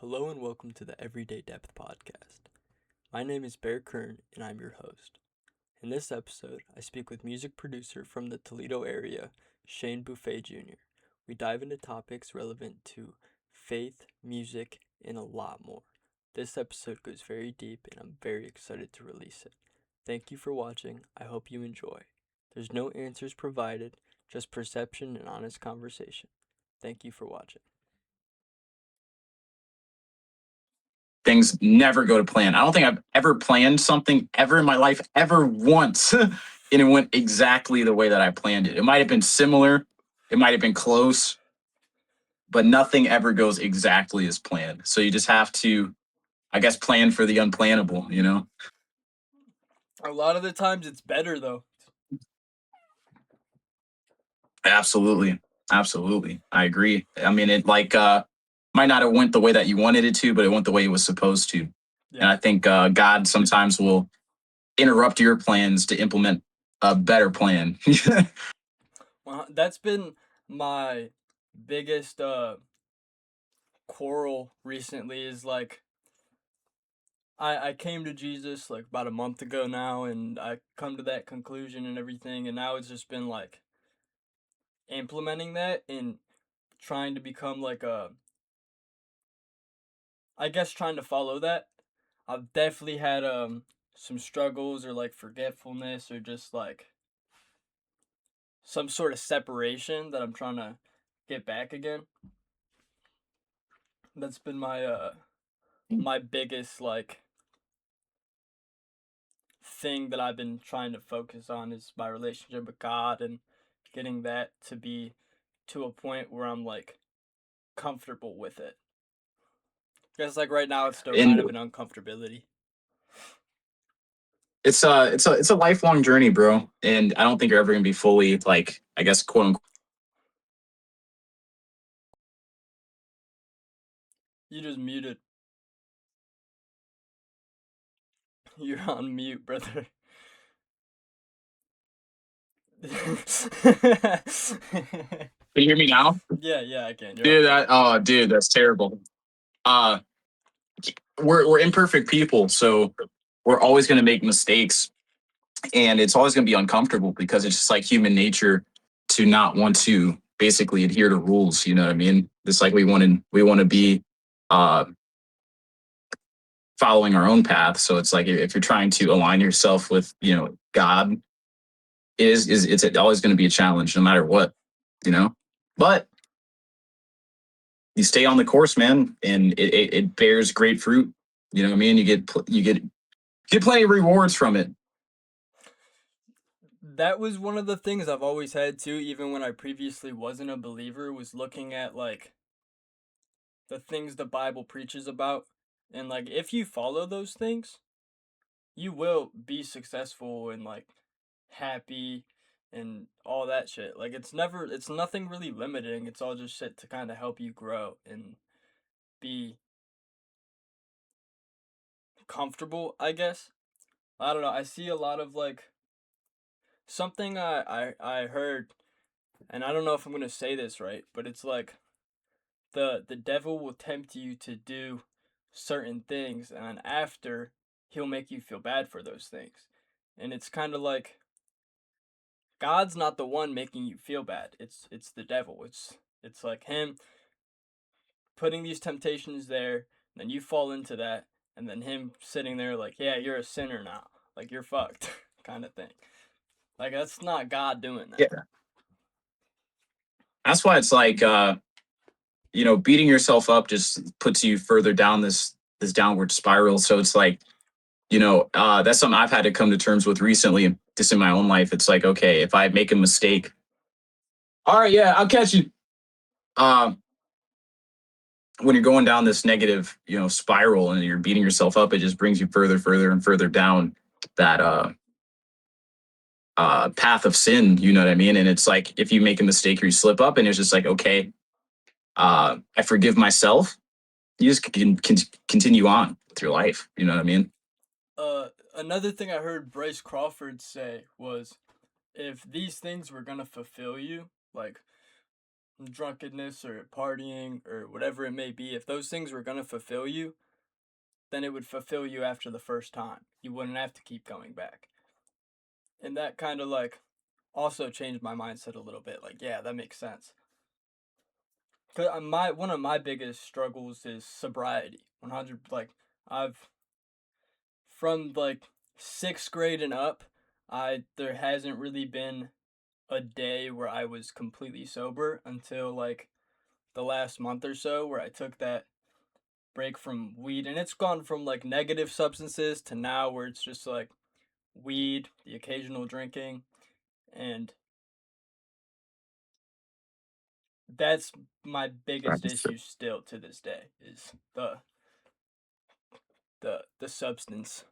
Hello and welcome to the Everyday Depth podcast. My name is Bear Kern and I'm your host. In this episode, I speak with music producer from the Toledo area, Shane Beaufait Jr. We dive into topics relevant to faith, music, and a lot more. This episode goes very deep and I'm very excited to release it. Thank you for watching. I hope you enjoy. There's no answers provided, just perception and honest conversation. Thank you for watching. Things never go to plan. I don't think I've ever planned something ever in my life, ever once, and it went exactly the way that I planned it. It might have been similar, it might have been close, but nothing ever goes exactly as planned. So you just have to, I guess, plan for the unplannable. A lot of the times it's better though. Absolutely. Absolutely. I agree. I mean, it might not have went the way that you wanted it to, but it went the way it was supposed to. And Yeah. I think God sometimes will interrupt your plans to implement a better plan. Well, that's been my biggest quarrel recently is like I came to Jesus like about a month ago now and I come to that conclusion and everything, and now it's just been like implementing that and trying to become like a I guess trying to follow that. I've definitely had some struggles or like forgetfulness or just like some sort of separation that I'm trying to get back again. That's been my biggest like thing that I've been trying to focus on is my relationship with God and getting that to be to a point where I'm like comfortable with it. Because like right now it's still kind And of an uncomfortability. it's a lifelong journey, bro. And I don't think you're ever gonna be fully, like, I guess, quote unquote. You just muted. You're on mute, brother. Can you hear me now? Yeah, I can. You're on Dude, mute. dude, that's terrible. Uh we're imperfect people, so we're always gonna make mistakes, and it's always gonna be uncomfortable because it's just like human nature to not want to basically adhere to rules, you know what I mean? It's like we want to be uh following our own path. So it's like if you're trying to align yourself with, God, it's always going to be a challenge no matter what. But you stay on the course, man, and it bears great fruit. You know what I mean? You get plenty of rewards from it. That was one of the things I've always had too, even when I previously wasn't a believer, was looking at like the things the Bible preaches about. And like if you follow those things, you will be successful and like happy and all that shit. Like it's nothing really limiting. It's all just shit to kind of help you grow and be comfortable, I guess. I don't know. I see a lot of like something I heard, and I don't know if I'm going to say this right, but it's like the devil will tempt you to do certain things, and after he'll make you feel bad for those things. And it's kind of like God's not the one making you feel bad. It's the devil. It's like him putting these temptations there, then you fall into that, and then him sitting there like, "Yeah, you're a sinner now. Like you're fucked." kind of thing. Like that's not God doing that. Yeah, that's why it's like beating yourself up just puts you further down this downward spiral. So it's like, that's something I've had to come to terms with recently, just in my own life. It's like, okay, if I make a mistake, all right, yeah, I'll catch you. Um, when you're going down this negative, spiral and you're beating yourself up, it just brings you further, further, and further down that path of sin. You know what I mean? And it's like if you make a mistake or you slip up, and it's just like, okay, I forgive myself. You just can continue on with your life. You know what I mean? Another thing I heard Bryce Crawford say was, if these things were gonna fulfill you, like drunkenness or partying or whatever it may be, if those things were going to fulfill you, then it would fulfill you after the first time. You wouldn't have to keep going back. And that kind of like also changed my mindset a little bit. Like, yeah, that makes sense. Cause my one of my biggest struggles is sobriety. 100, like I've from like 6th grade and up, I there hasn't really been a day where I was completely sober until like the last month or so where I took that break from weed, and it's gone from like negative substances to now where it's just like weed, the occasional drinking, and that's my biggest Right. issue still to this day is the substance.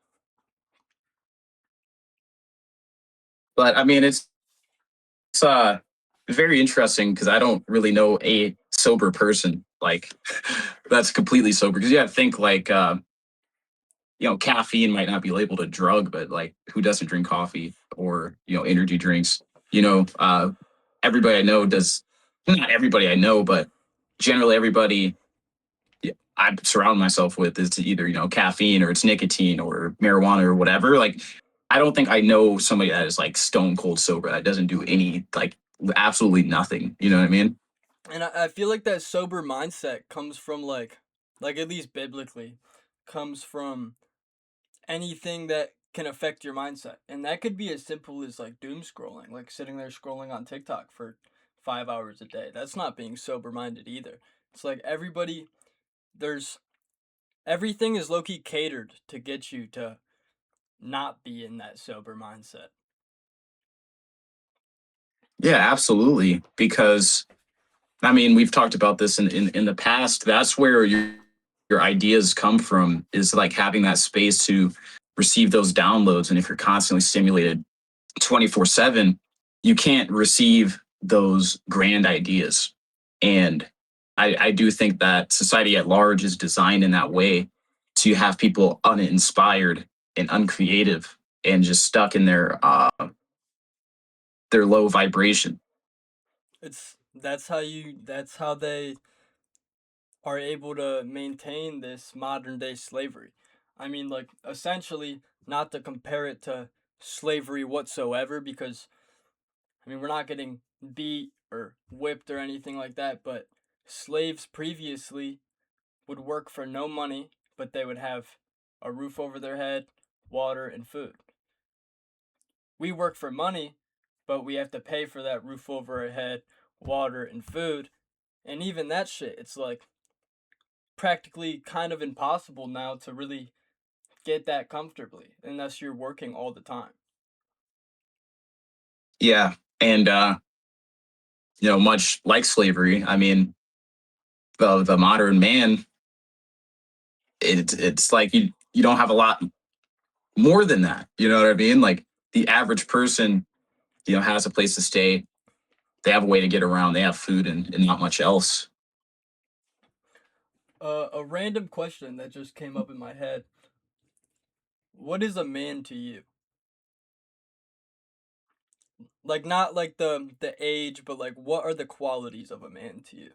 But I mean, it's very interesting because I don't really know a sober person like that's completely sober. Because you got to think like caffeine might not be labeled a drug, but like who doesn't drink coffee or energy drinks? You know, everybody I know does. Not everybody I know, but generally everybody I surround myself with is either caffeine or it's nicotine or marijuana or whatever. Like, I don't think I know somebody that is like stone cold sober that doesn't do any like absolutely nothing. You know what I mean? And I feel like that sober mindset comes from like at least biblically, comes from anything that can affect your mindset. And that could be as simple as like doom scrolling, like sitting there scrolling on TikTok for 5 hours a day. That's not being sober minded either. It's like there's everything is low key catered to get you to not be in that sober mindset. Yeah, absolutely. Because I mean, we've talked about this in the past. That's where your ideas come from is like having that space to receive those downloads. And if you're constantly stimulated 24/7, you can't receive those grand ideas. And I do think that society at large is designed in that way to have people uninspired and uncreative and just stuck in their low vibration. It's that's how they are able to maintain this modern day slavery. I mean, like, essentially, not to compare it to slavery whatsoever, because, I mean, we're not getting beat or whipped or anything like that, but slaves previously would work for no money, but they would have a roof over their head, water, and food. We work for money, but we have to pay for that roof over our head, water, and food. And even that shit, it's like practically kind of impossible now to really get that comfortably unless you're working all the time. Yeah. And much like slavery, I mean, the modern man, it's like you don't have a lot more than that. You know what I mean? Like the average person, has a place to stay. They have a way to get around. They have food and not much else. A random question that just came up in my head. What is a man to you? Like not like the age, but like what are the qualities of a man to you?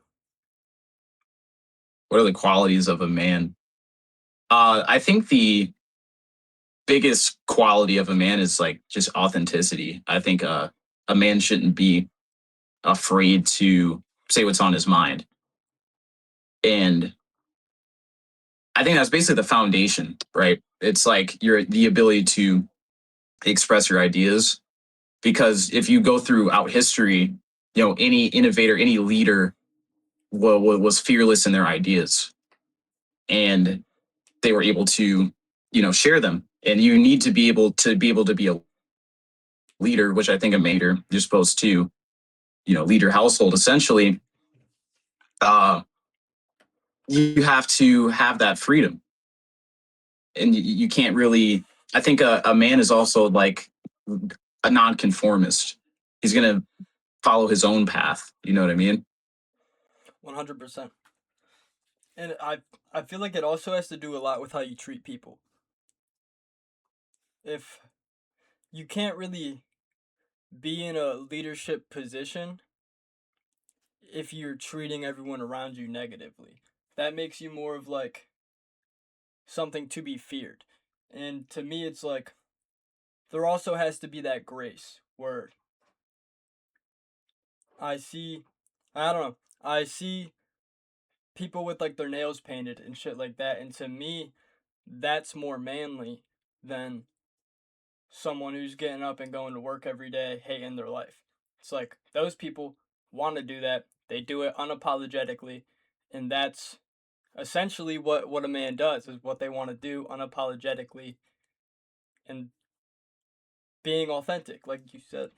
What are the qualities of a man? I think the biggest quality of a man is like just authenticity. I think a man shouldn't be afraid to say what's on his mind. And I think that's basically the foundation, right? It's like your the ability to express your ideas. Because if you go throughout history, any innovator, any leader was fearless in their ideas, and they were able to, share them. And you need to be a leader, which I think a leader you're supposed to, lead your household. Essentially, uh, you have to have that freedom, and you can't really. I think a man is also like a nonconformist. He's gonna follow his own path. You know what I mean? 100%. And I feel like it also has to do a lot with how you treat people. If you can't really be in a leadership position if you're treating everyone around you negatively. That makes you more of like something to be feared. And to me, it's like there also has to be that grace where I see, I don't know, I see people with like their nails painted and shit like that. And to me, that's more manly than someone who's getting up and going to work every day, hating their life. It's like those people want to do that. They do it unapologetically. And that's essentially what a man does is what they want to do unapologetically and being authentic, like you said.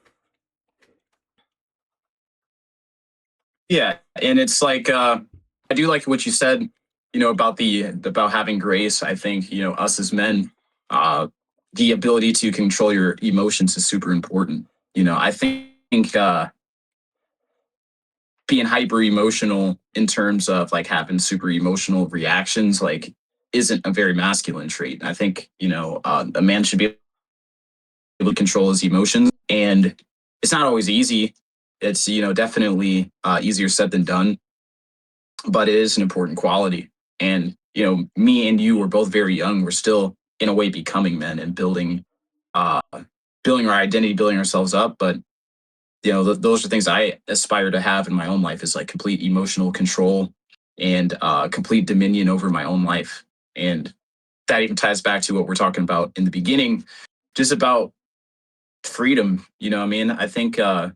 Yeah, and it's like I do like what you said, about about having grace. I think, us as men, uh the ability to control your emotions is super important. I think being hyper emotional in terms of like having super emotional reactions like isn't a very masculine trait. I think, a man should be able to control his emotions, and it's not always easy. It's, definitely easier said than done, but it is an important quality. And, me and you were both very young. We're still in a way becoming men and uh, building our identity, building ourselves up. But, those are things I aspire to have in my own life, is like complete emotional control and complete dominion over my own life. And that even ties back to what we're talking about in the beginning, just about freedom. I mean, I think a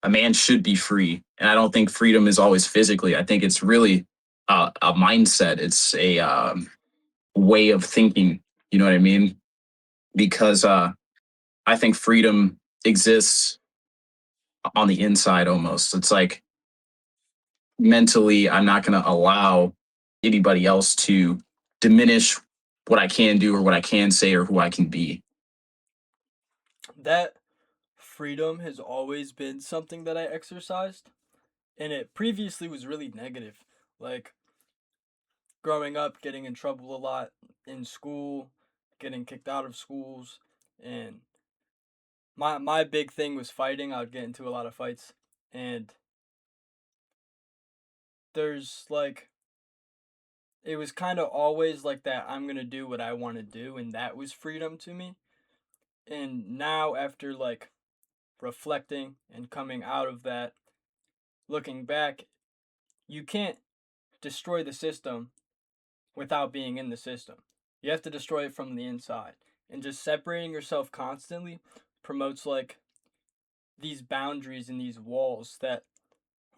man should be free, and I don't think freedom is always physically. I think it's really a mindset. It's a way of thinking. You know what I mean? Because I think freedom exists on the inside almost. It's like mentally, I'm not going to allow anybody else to diminish what I can do or what I can say or who I can be. That freedom has always been something that I exercised, and it previously was really negative. Like growing up, getting in trouble a lot in school, getting kicked out of schools, and my big thing was fighting. I would get into a lot of fights, and there's like it was kind of always like that. I'm gonna do what I want to do, and that was freedom to me. And now after like reflecting and coming out of that, looking back, you can't destroy the system without being in the system. You have to destroy it from the inside. And just separating yourself constantly promotes like these boundaries and these walls that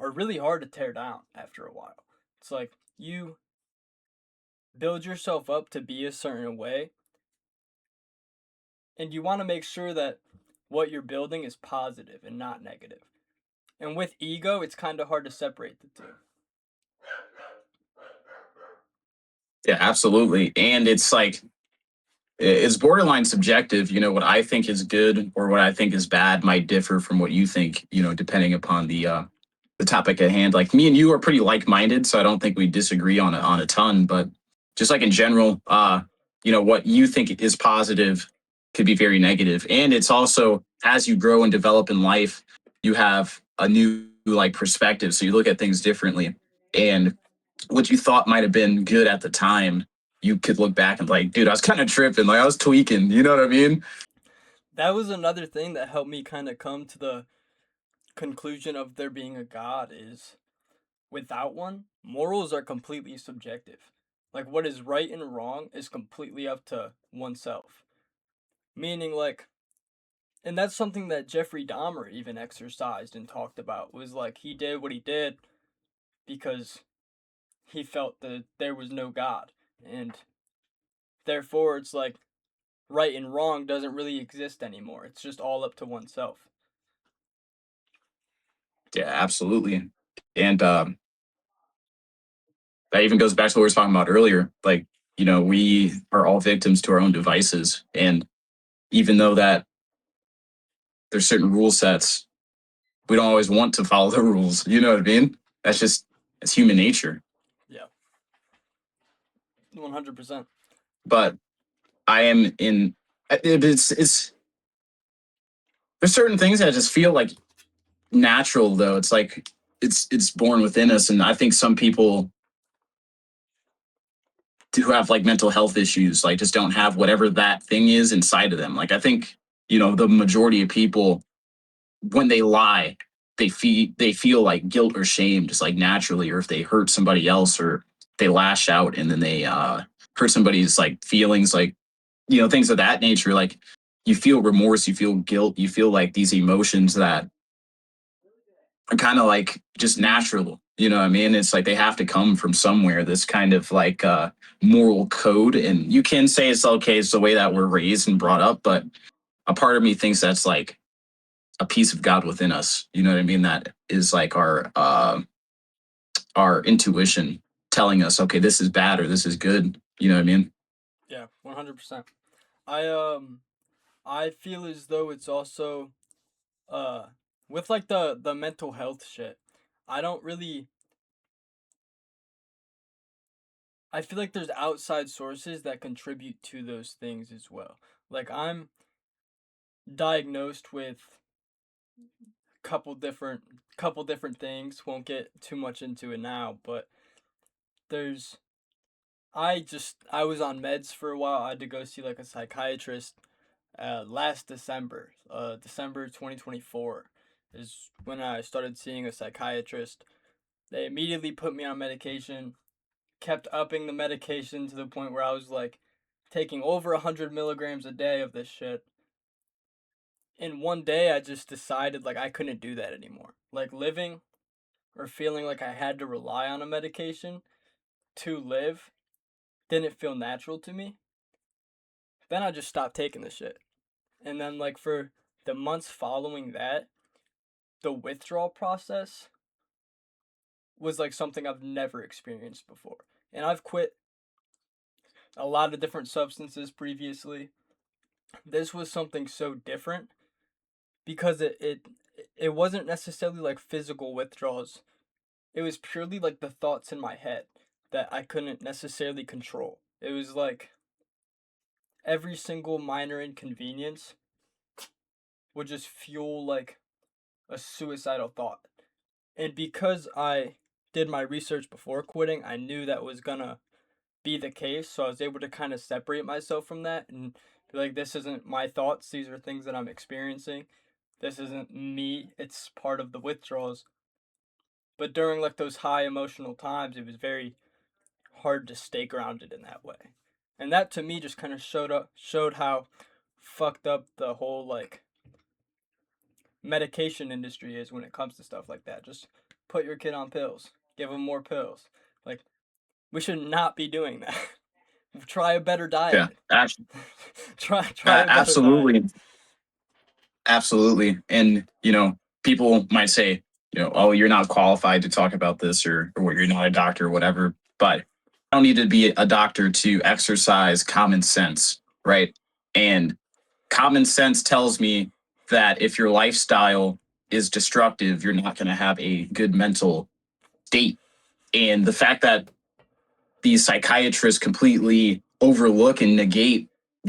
are really hard to tear down after a while. It's like you build yourself up to be a certain way, and you want to make sure that what you're building is positive and not negative. And with ego, it's kind of hard to separate the two. Yeah, absolutely. And it's like it's borderline subjective. What I think is good or what I think is bad might differ from what you think, depending upon the topic at hand. Like me and you are pretty like-minded, so I don't think we disagree on a ton, but just like in general, what you think is positive could be very negative. And it's also, as you grow and develop in life, you have a new like perspective, so you look at things differently. And what you thought might have been good at the time, you could look back and like, dude, I was kind of tripping, like I was tweaking. You know what I mean? That was another thing that helped me kind of come to the conclusion of there being a God is without one, morals are completely subjective. Like what is right and wrong is completely up to oneself. Meaning like and that's something that Jeffrey Dahmer even exercised and talked about was like he did what he did because he felt that there was no God. And therefore it's like right and wrong doesn't really exist anymore. It's just all up to oneself. Yeah, absolutely. And that even goes back to what we were talking about earlier. Like, we are all victims to our own devices. And even though that there's certain rule sets, we don't always want to follow the rules. You know what I mean? It's human nature. Yeah, 100%. But I am in, it's, there's certain things that just feel like natural though. It's like it's born within us, and I think some people who have like mental health issues like just don't have whatever that thing is inside of them. Like I think the majority of people when they lie, they feel like guilt or shame just like naturally, or if they hurt somebody else or they lash out and then they hurt somebody's like feelings, like things of that nature. Like you feel remorse, you feel guilt, you feel like these emotions that are kind of like just natural. You know what I mean? It's like they have to come from somewhere, this kind of like moral code. And you can say it's okay, it's the way that we're raised and brought up, but a part of me thinks that's like a piece of God within us. You know what I mean? That is like our intuition telling us, okay, this is bad or this is good. You know what I mean? Yeah, 100%. I feel as though it's also uh with like the mental health shit. I don't really I feel like there's outside sources that contribute to those things as well. Like I'm diagnosed with couple different things. Won't get too much into it now, but there's I was on meds for a while. I had to go see like a psychiatrist last December. December 2024 is when I started seeing a psychiatrist. They immediately put me on medication, kept upping the medication to the point where I was like taking over 100 milligrams a day of this shit. In one day, I just decided like I couldn't do that anymore. Like living or feeling like I had to rely on a medication to live didn't feel natural to me. Then I just stopped taking the shit. And then like for the months following that, the withdrawal process was like something I've never experienced before. And I've quit a lot of different substances previously. This was something so different because it wasn't necessarily like physical withdrawals. It was purely like the thoughts in my head that I couldn't necessarily control. It was like every single minor inconvenience would just fuel like a suicidal thought. And because I did my research before quitting, I knew that was gonna be the case. So I was able to kind of separate myself from that and be like, this isn't my thoughts. These are things that I'm experiencing. This isn't me. It's part of the withdrawals. But during like those high emotional times, it was very hard to stay grounded in that way. And that to me just kind of showed how fucked up the whole like medication industry is when it comes to stuff like that. Just put your kid on pills. Give them more pills. Like we should not be doing that. Try a better Yeah, diet. actually, Try a better diet. absolutely. Absolutely. And, people might say, oh, you're not qualified to talk about this, or you're not a doctor or whatever. But I don't need to be a doctor to exercise common sense, right? And common sense tells me that if your lifestyle is destructive, you're not going to have a good mental state. And the fact that these psychiatrists completely overlook and negate,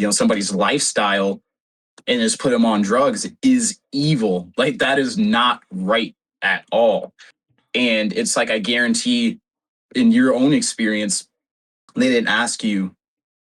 somebody's lifestyle and just put him on drugs is evil. Like that is not right at all. And it's like I guarantee in your own experience, they didn't ask you,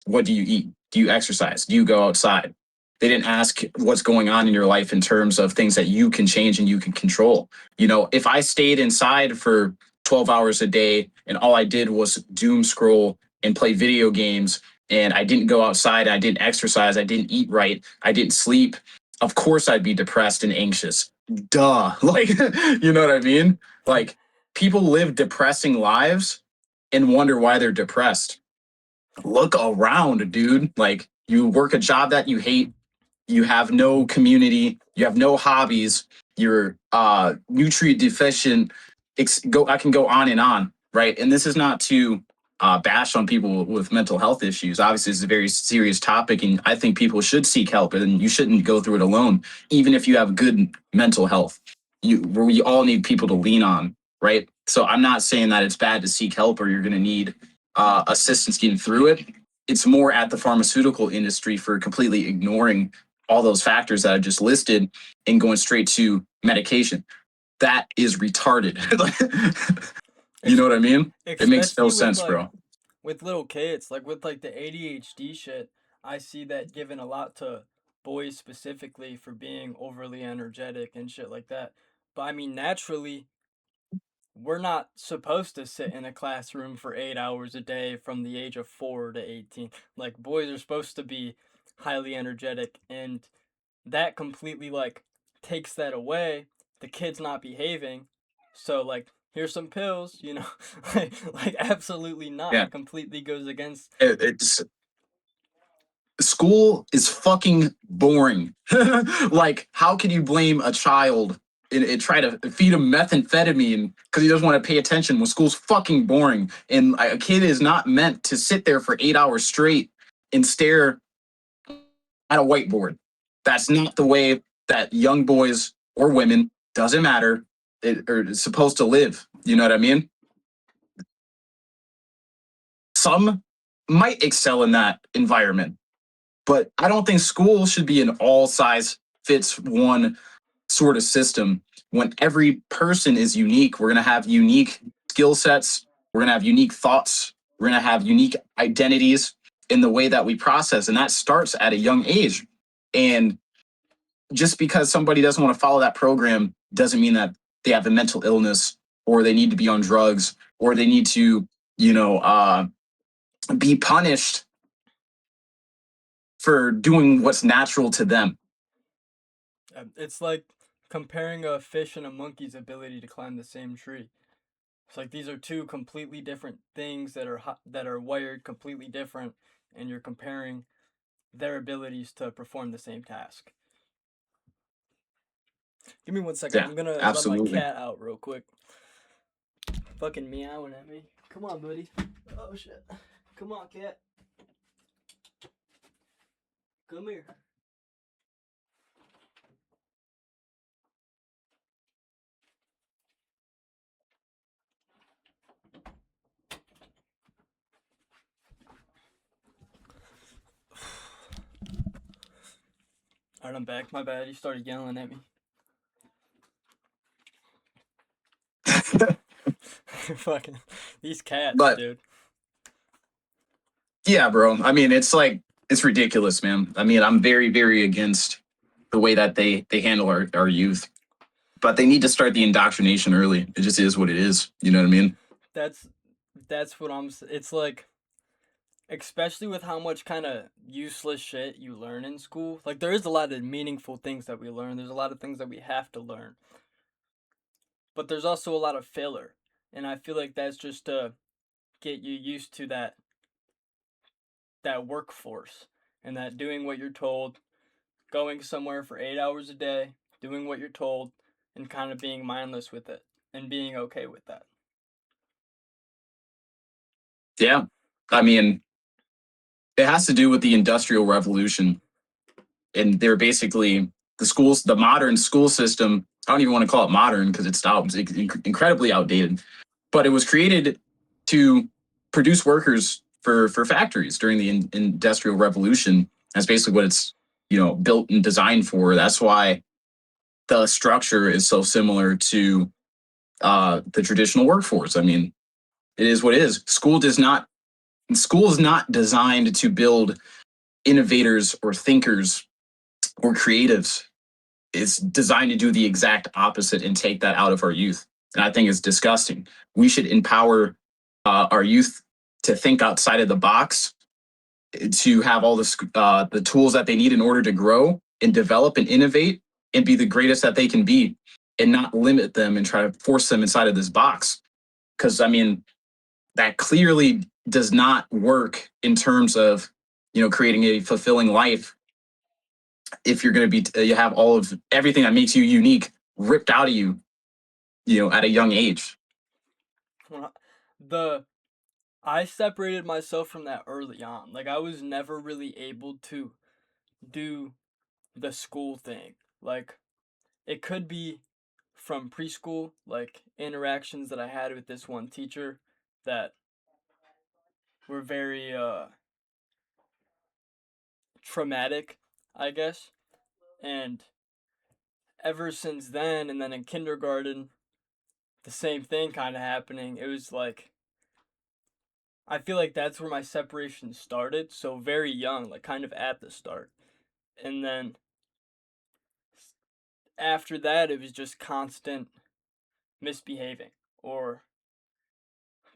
what do you eat? Do you exercise? Do you go outside? They didn't ask what's going on in your life in terms of things that you can change and you can control. If I stayed inside for 12 hours a day and all I did was doom scroll and play video games and I didn't go outside, I didn't exercise, I didn't eat right, I didn't sleep, of course I'd be depressed and anxious. Duh. Like, you know what I mean? Like, people live depressing lives and wonder why they're depressed. Look around, dude. Like you work a job that you hate, you have no community, you have no hobbies, you're nutrient deficient. I can go on and on, right? And this is not to bash on people with mental health issues. Obviously, it's a very serious topic, and I think people should seek help, and you shouldn't go through it alone, even if you have good mental health. We all need people to lean on, right? So I'm not saying that it's bad to seek help or you're going to need assistance getting through it. It's more at the pharmaceutical industry for completely ignoring all those factors that I just listed and going straight to medication. that is retarded. You know Es- what I mean? It makes no Especially sense, bro. with little kids, like with like the ADHD shit, I see that given a lot to boys specifically for being overly energetic and shit like that. But I mean, naturally, we're not supposed to sit in a classroom for 8 hours a day from the age of 4 to 18. Like, boys are supposed to be highly energetic, and that completely, like, takes that away. The kid's not behaving. So, like, here's some pills, you know? like, absolutely not. Yeah, It completely goes against. it's school is fucking boring. Like, how can you blame a child and try to feed him methamphetamine because he doesn't want to pay attention when school's fucking boring? And a kid is not meant to sit there for 8 hours straight and stare at a whiteboard. That's not the way that young boys or women, doesn't matter, are supposed to live. You know what I mean? Some might excel in that environment, but I don't think school should be an all size fits one sort of system. When every person is unique, we're going to have unique skill sets, we're going to have unique thoughts, we're going to have unique identities in the way that we process. And that starts at a young age. And just because somebody doesn't want to follow that program doesn't mean that they have a mental illness or they need to be on drugs or they need to, you know, be punished for doing what's natural to them. It's like comparing a fish and a monkey's ability to climb the same tree. It's like these are two completely different things that are wired completely different, and you're comparing their abilities to perform the same task. Give me 1 second. Yeah, I'm gonna let my absolutely. cat out real quick. Fucking meowing at me. Come on, buddy. Oh shit. Come on, cat. Come here. Alright, I'm back. My bad. He started yelling at me. Fucking these cats, But dude. yeah, bro. I mean, it's like it's ridiculous, man. I mean, I'm very, very against the way that they handle our youth. But they need to start the indoctrination early. It just is what it is. You know what I mean? That's that's what It's like, especially with how much kind of useless shit you learn in school. Like there is a lot of meaningful things that we learn. There's a lot of things that we have to learn, but there's also a lot of filler, and I feel like that's just to get you used to that workforce and that doing what you're told, going somewhere for 8 hours a day, doing what you're told, and kind of being mindless with it and being okay with that. Yeah. I mean, it has to do with the industrial revolution. And they're basically the modern school system. I don't even want to call it modern because it's incredibly outdated. But it was created to produce workers for factories during the industrial revolution. That's basically what it's built and designed for. That's why the structure is so similar to the traditional workforce. I mean, it is what it is. School is not designed to build innovators or thinkers or creatives. It's designed to do the exact opposite and take that out of our youth. And I think it's disgusting. We should empower our youth to think outside of the box, to have all the tools that they need in order to grow and develop and innovate and be the greatest that they can be, and not limit them and try to force them inside of this box. Because I mean, that clearly does not work in terms of creating a fulfilling life if you're going to be you have all of everything that makes you unique ripped out of you at a young age. The I separated myself from that early on. Like I was never really able to do the school thing. Like it could be from preschool, like interactions that I had with this one teacher that were very traumatic, I guess. And ever since then, and then in kindergarten, the same thing kind of happening. It was like, I feel like that's where my separation started. So very young, like kind of at the start. And then after that, it was just constant misbehaving. Or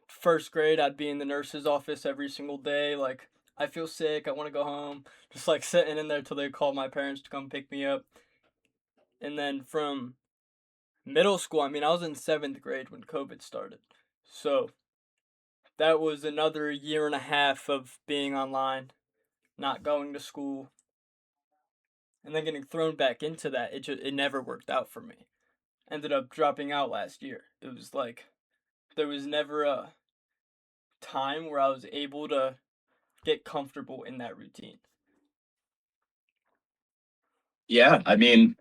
first grade, I'd be in the nurse's office every single day. Like, I feel sick. I want to go home. Just like sitting in there till they call my parents to come pick me up. And then from middle school, I mean, I was in seventh grade when COVID started. So that was another year and a half of being online, not going to school, and then getting thrown back into that. It never worked out for me. Ended up dropping out last year. It was like there was never a time where I was able to get comfortable in that routine. Yeah, I mean,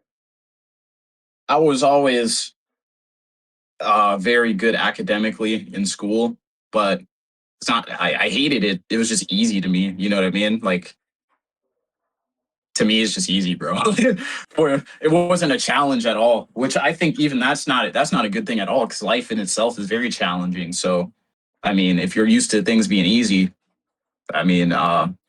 I was always very good academically in school, but it's not. I hated it. It was just easy to me. You know what I mean? Like to me, it's just easy, bro. For it wasn't a challenge at all. Which I think even that's not a good thing at all because life in itself is very challenging. So, I mean, if you're used to things being easy, I mean,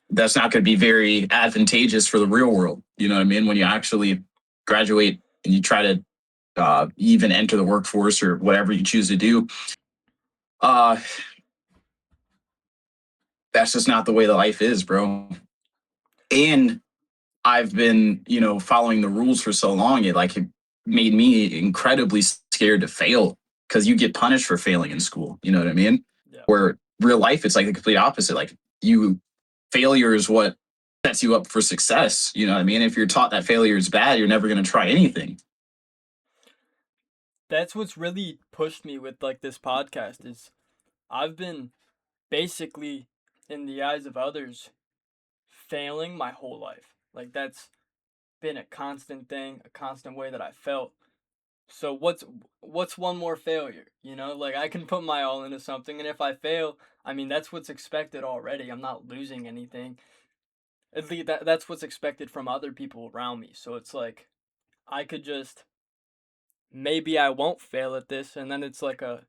that's not going to be very advantageous for the real world. You know what I mean? When you actually graduate and you try to even enter the workforce or whatever you choose to do, uh, that's just not the way the life is, bro. And I've been, following the rules for so long, it made me incredibly scared to fail because you get punished for failing in school. You know what I mean? Yeah. Where real life, it's like the complete opposite. Like you, failure is what sets you up for success. You know what I mean? If you're taught that failure is bad, you're never going to try anything. That's what's really pushed me with like this podcast is I've been basically in the eyes of others failing my whole life. Like that's been a constant thing, a constant way that I felt. So what's one more failure? You know, like I can put my all into something, and if I fail, I mean that's what's expected already. I'm not losing anything. At least that's what's expected from other people around me. So it's like I could just maybe I won't fail at this, and then it's like a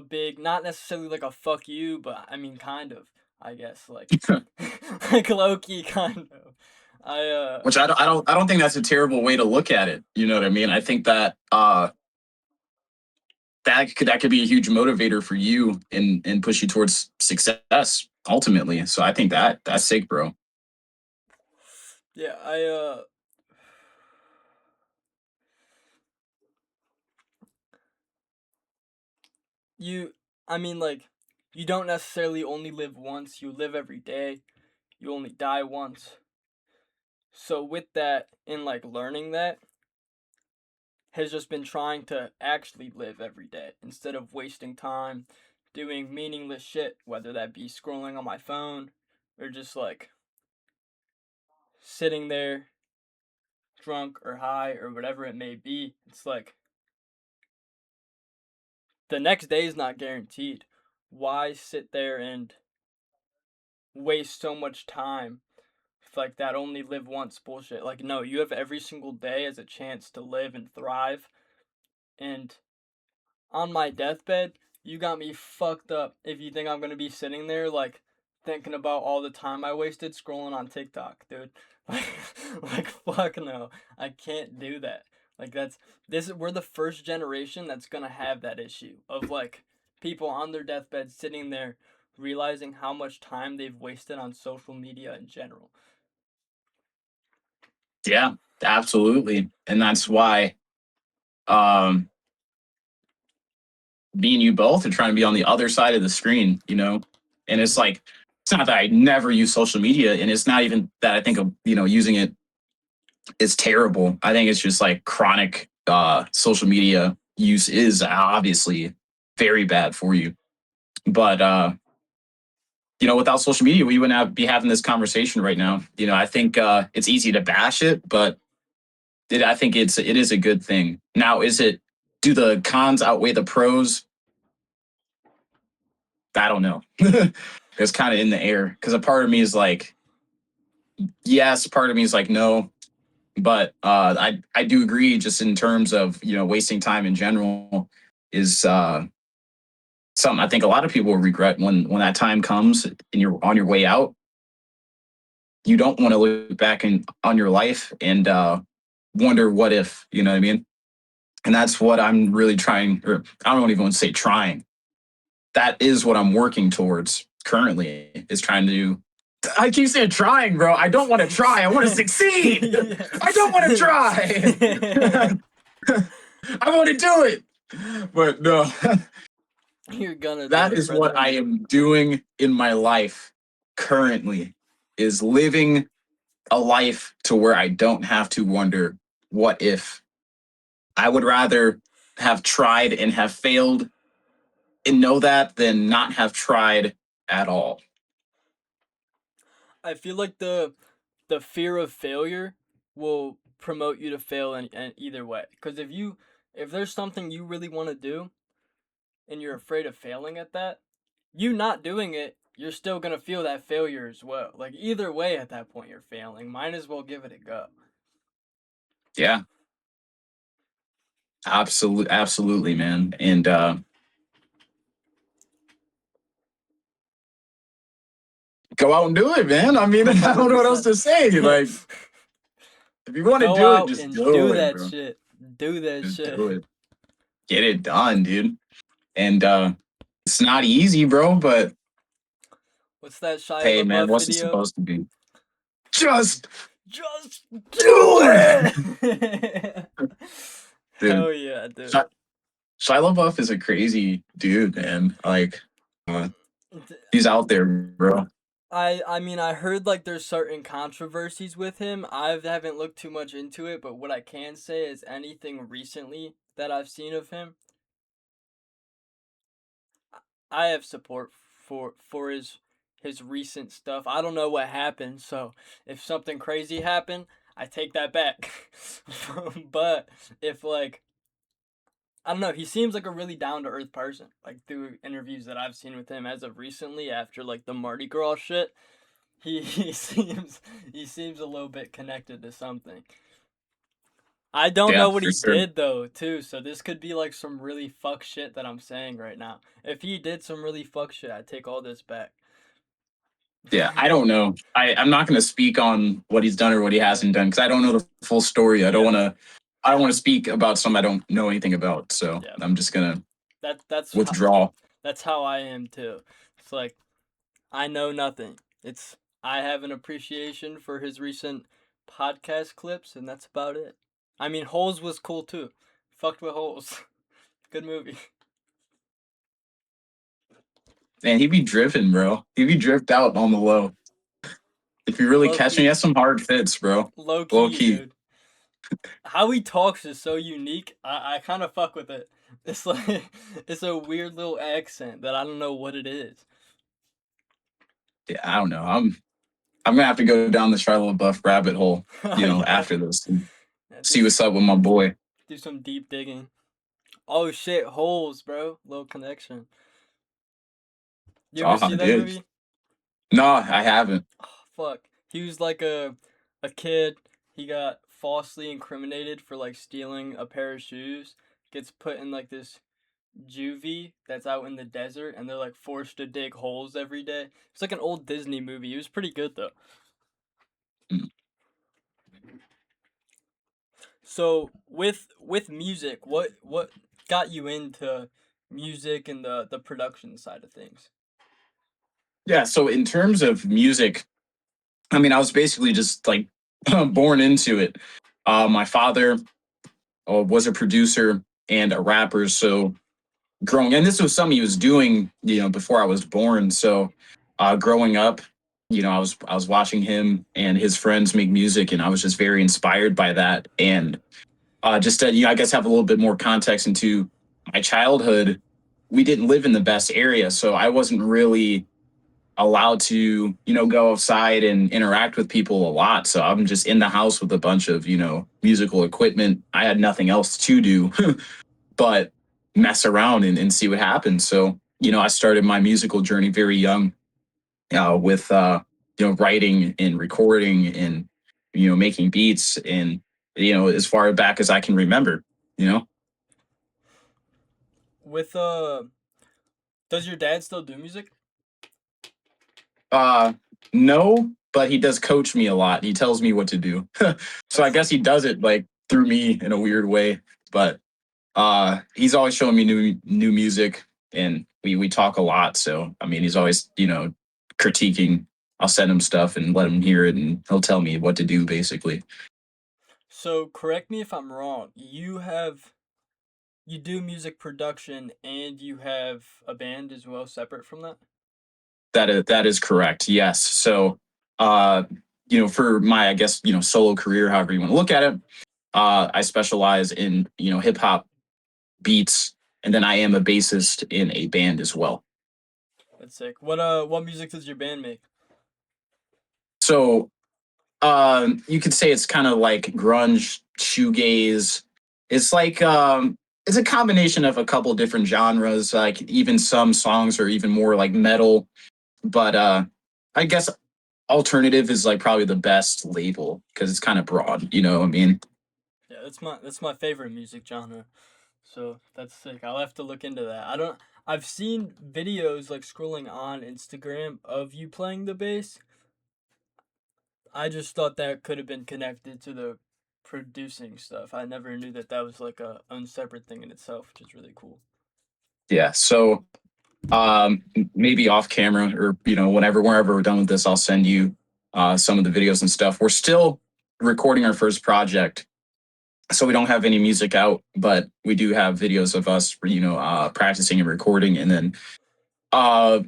big, not necessarily like a fuck you, but I mean kind of, I guess like like low key kind of. I Which I don't think that's a terrible way to look at it. You know what I mean? I think that that could be a huge motivator for you and push you towards success ultimately. So I think that's sick, bro. yeah, you I mean like you don't necessarily only live once, you live every day. You only die once. So with that and like learning that has just been trying to actually live every day instead of wasting time doing meaningless shit, whether that be scrolling on my phone or just like sitting there drunk or high or whatever it may be. It's like the next day is not guaranteed. Why sit there and waste so much time with like that only live once bullshit? Like, no, you have every single day as a chance to live and thrive. And on my deathbed, you got me fucked up if you think I'm gonna be sitting there like thinking about all the time I wasted scrolling on TikTok, dude. Like, like fuck no, I can't do that. Like that's this. We're the first generation that's gonna have that issue of like people on their deathbed sitting there realizing how much time they've wasted on social media in general. Yeah, absolutely. And that's why um me and you both are trying to be on the other side of the screen, And it's like it's not that I never use social media and it's not even that I think of, using it is terrible. I think it's just like chronic social media use is obviously very bad for you. But without social media, we wouldn't be having this conversation right now. I think it's easy to bash it, but I think it is a good thing. Now, do the cons outweigh the pros? I don't know. It's kind of in the air because a part of me is like, yes, part of me is like, no. But I do agree, just in terms of wasting time in general is something I think a lot of people will regret when that time comes and you're on your way out. You don't want to look back on your life and wonder what if, you know what I mean? And that's what I'm really trying, or I don't even want to say trying. That is what I'm working towards currently, is trying to. I keep saying trying, bro. I don't want to try. I want to succeed. Yeah. I don't want to try. I want to do it. But no, You're gonna do that it, is what brother. I am doing in my life currently, is living a life to where I don't have to wonder what if. I would rather have tried and have failed and know that than not have tried at all. I feel like the fear of failure will promote you to fail in either way. Because if there's something you really want to do and you're afraid of failing at that, you not doing it, you're still gonna feel that failure as well. Like either way, at that point, you're failing. Might as well give it a go. Yeah, absolutely, man. And go out and do it, man. I mean, I don't know what else 100%. to say. Like, if you want to Go do it, out just and do do it, that bro. shit. Do that Just shit. do it. Get it done, dude. And it's not easy, bro, but What's that Shia hey, man, LaBeouf what's it video? supposed to be? Just Just do do it, it. dude. Hell yeah, dude. Shia, Shia LaBeouf is a crazy dude, man. Like, uh, he's out there, bro. I mean I heard like there's certain controversies with him. I haven't looked too much into it, but what I can say is anything recently that I've seen of him, I have support for his recent stuff. I don't know what happened, so if something crazy happened, I take that back. But if like I don't know, he seems like a really down to earth person. Like through interviews that I've seen with him as of recently after like the Mardi Gras shit, he he seems a little bit connected to something. I don't Yeah, know what for he sure. did though, too. So this could be like some really fuck shit that I'm saying right now. If he did some really fuck shit, I take all this back. Yeah, I don't know. I'm not going to speak on what he's done or what he Yeah, hasn't done because I don't know the full story. yeah, I don't want to speak about something I don't know anything about. So yeah. I'm just gonna That's withdraw. that's how I am too. It's like I know nothing. It's I have an appreciation for his recent podcast clips, and that's about it. I mean, Holes was cool too. Fucked with Holes. Good movie. And he'd be driven, bro. He'd be dripped out on the low. If you really Low catch him, he key, has some hard fits, bro. low Low key, key. dude. How he talks is so unique. I kind of fuck with it. It's like it's a weird little accent that I don't know what it is. Yeah, I don't know. I'm gonna have to go down the Shia LaBeouf rabbit hole, Yeah, after this and yeah, see what's up with my boy. do some deep digging. Oh shit, Holes, bro. Little connection. You ever Oh, see that dude. movie? No, I haven't. Oh, fuck. He was like a kid. He got falsely incriminated for like stealing a pair of shoes. Gets put in like this juvie that's out in the desert, and they're like forced to dig holes every day. It's like an old Disney movie. It was pretty good though. Mm. So with music, what got you into music and the production side of things? Yeah, so in terms of music, I mean, I was basically just like born into it. My father was a producer and a rapper, so growing and this was something he was doing, before I was born. So growing up, I was watching him and his friends make music, and I was just very inspired by that. And just to, I guess have a little bit more context into my childhood, we didn't live in the best area, so I wasn't really allowed to, go outside and interact with people a lot. So I'm just in the house with a bunch of, musical equipment. I had nothing else to do but mess around and see what happens. So, I started my musical journey very young with, writing and recording. And making beats and as far back as I can remember. You know, With does your dad still do music? uh, no, but he does coach me a lot. He tells me what to do, so I That's guess he does it like through me in a weird way. But he's always showing me new music, and we talk a lot. So I mean, he's always critiquing. I'll send him stuff and let him hear it, and he'll tell me what to do basically. so. Correct me if I'm wrong. You do music production and you have a band as well, separate from that. That is correct. Yes. So uh, for my I guess solo career, however you want to look at it, I specialize in hip hop beats, and then I am a bassist in a band as well. That's sick. What music does your band make? So you could say it's kind of like grunge, shoegaze. It's like it's a combination of a couple different genres. Like even some songs are even more like metal. But I guess alternative is like probably the best label because it's kind of broad. You know what I mean? Yeah, that's my favorite music genre. So that's sick. I'll have to look into that. I don't. I've seen videos like scrolling on Instagram of you playing the bass. I just thought that could have been connected to the producing stuff. I never knew that that was like a unseparate thing in itself, which is really cool. Yeah. So maybe off camera or whenever we're done with this, I'll send you some of the videos and stuff. We're still recording our first project, so we don't have any music out, but we do have videos of us practicing and recording. And then uh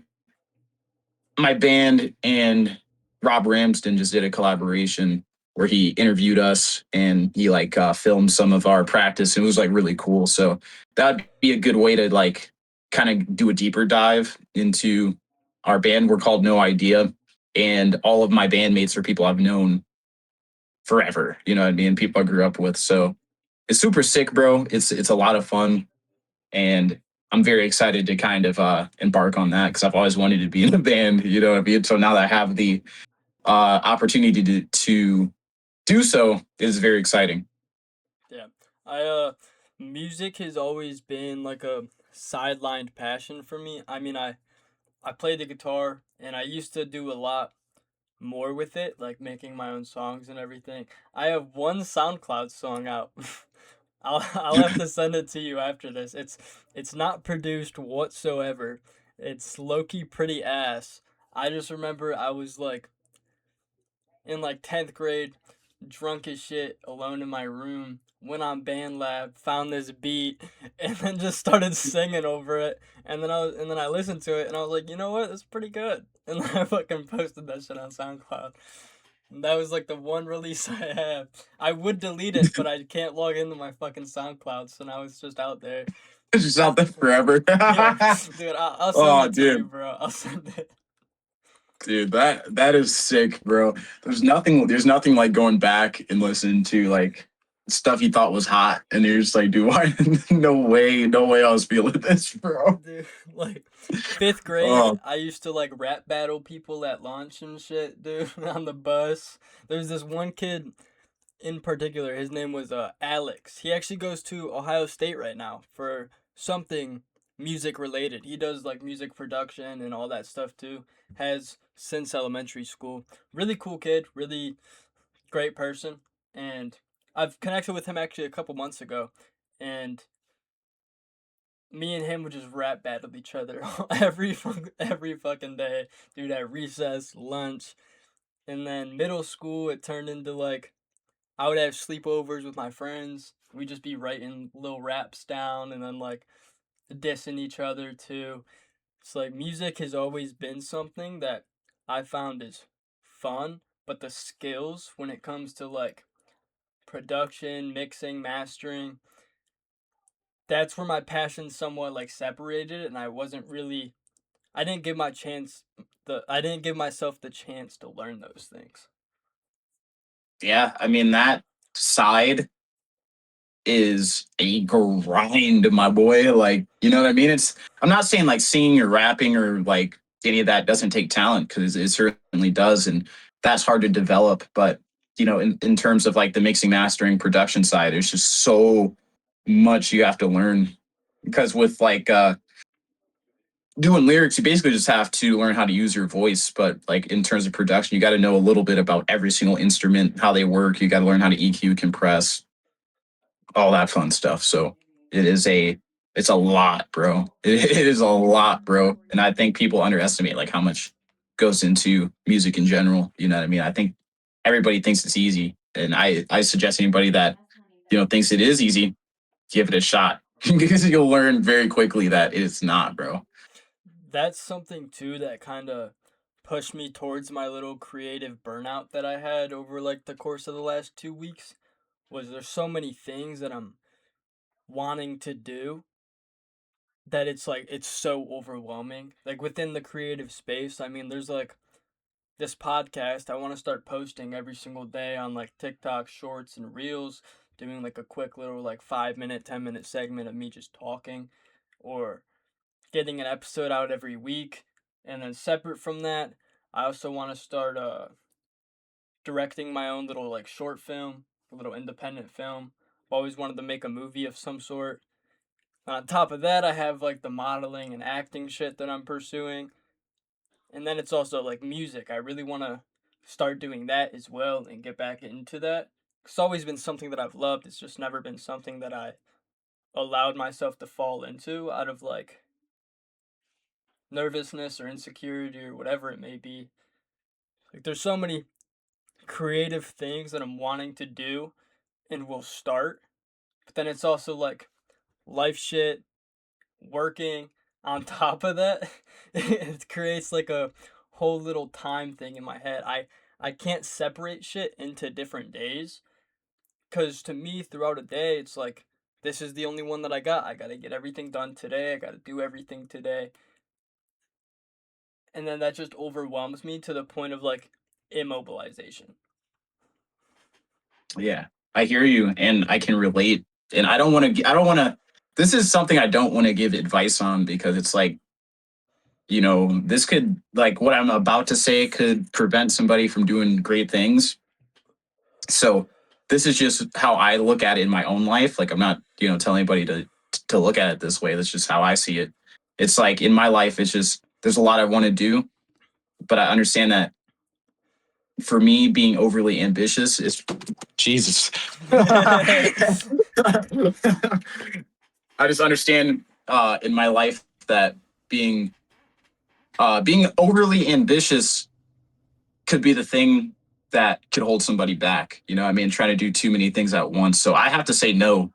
my band and Rob Ramsden just did a collaboration where he interviewed us and he like filmed some of our practice, and it was like really cool. So that'd be a good way to like kind of do a deeper dive into our band. We're called No Idea, and all of my bandmates are people I've known forever. You know what I mean? People I grew up with. So it's super sick, bro. It's a lot of fun, and I'm very excited to kind of embark on that because I've always wanted to be in a band. You know what I mean? So now that I have the opportunity to do so, it is very exciting. Yeah. I music has always been like a sidelined passion for me. I mean, I play the guitar and I used to do a lot more with it, like making my own songs and everything. I have one SoundCloud song out. I'll have to send it to you after this. It's not produced whatsoever. It's low key pretty ass. I just remember I was like in like 10th grade, drunk as shit, alone in my room, went on band lab, found this beat, and then just started singing over it. And then I listened to it and I was like, you know what, that's pretty good. And then I fucking posted that shit on SoundCloud. And that was like the one release I have. I would delete it, but I can't log into my fucking SoundCloud, so now it's just out there. It's just out there forever. Yeah, dude, I'll send Oh, it to you, dude, bro. I'll send it. dude, that is sick, bro. There's nothing like going back and listening to like stuff you thought was hot, and you're just like, dude, why? No way, I was feeling this, bro. Dude, like fifth grade, Oh, I used to like rap battle people at lunch and shit, dude, on the bus. There's this one kid in particular, his name was Alex. He actually goes to Ohio State right now for something music related. He does like music production and all that stuff too. Has since elementary school. Really cool kid, really great person, and I've connected with him actually a couple months ago, and me and him would just rap battle each other every fucking day, dude. At recess, lunch, and then middle school, it turned into like I would have sleepovers with my friends. We'd just be writing little raps down and then like dissing each other too. It's like music has always been something that I found is fun, but the skills when it comes to like production, mixing, mastering, that's where my passion somewhat like separated, and I didn't give my chance I didn't give myself the chance to learn those things. yeah. I mean that side is a grind, my boy. Like, you know what I mean? I'm not saying like singing or rapping or like any of that doesn't take talent because it certainly does. And that's hard to develop. But in terms of like the mixing, mastering, production side, there's just so much you have to learn because with like doing lyrics, you basically just have to learn how to use your voice. But like in terms of production, you got to know a little bit about every single instrument, how they work. You got to learn how to EQ, compress, all that fun stuff. So it is it's a lot, bro. It is a lot, bro. And I think people underestimate like how much goes into music in general. You know what I mean? I think everybody thinks it's easy. And I suggest anybody that, thinks it is easy, give it a shot. Because you'll learn very quickly that it's not, bro. That's something too that kind of pushed me towards my little creative burnout that I had over like the course of the last 2 weeks. Was there's so many things that I'm wanting to do that it's like it's so overwhelming. Like within the creative space, I mean, there's like this podcast I want to start posting every single day on like TikTok shorts and reels, doing like a quick little like 5 minute, 10 minute segment of me just talking, or getting an episode out every week. And then separate from that, I also want to start directing my own little like short film, a little independent film. I've always wanted to make a movie of some sort. And on top of that, I have like the modeling and acting shit that I'm pursuing. And then it's also like music. I really want to start doing that as well and get back into that. It's always been something that I've loved. It's just never been something that I allowed myself to fall into out of like nervousness or insecurity or whatever it may be. Like there's so many creative things that I'm wanting to do and will start, but then it's also like life shit, working on top of that. It creates like a whole little time thing in my head. I can't separate shit into different days cuz to me throughout a day it's like this is the only one that I got. I got to get everything done today. I got to do everything today. And then that just overwhelms me to the point of like immobilization. Yeah, I hear you, and I can relate. And I don't want to. I don't want to. This is something I don't want to give advice on because it's like, this could like what I'm about to say could prevent somebody from doing great things. So this is just how I look at it in my own life. Like I'm not, telling anybody to look at it this way. That's just how I see it. It's like in my life, it's just there's a lot I want to do, but I understand that for me, being overly ambitious is Jesus. I just understand in my life that being overly ambitious could be the thing that could hold somebody back. I mean, trying to do too many things at once. So I have to say no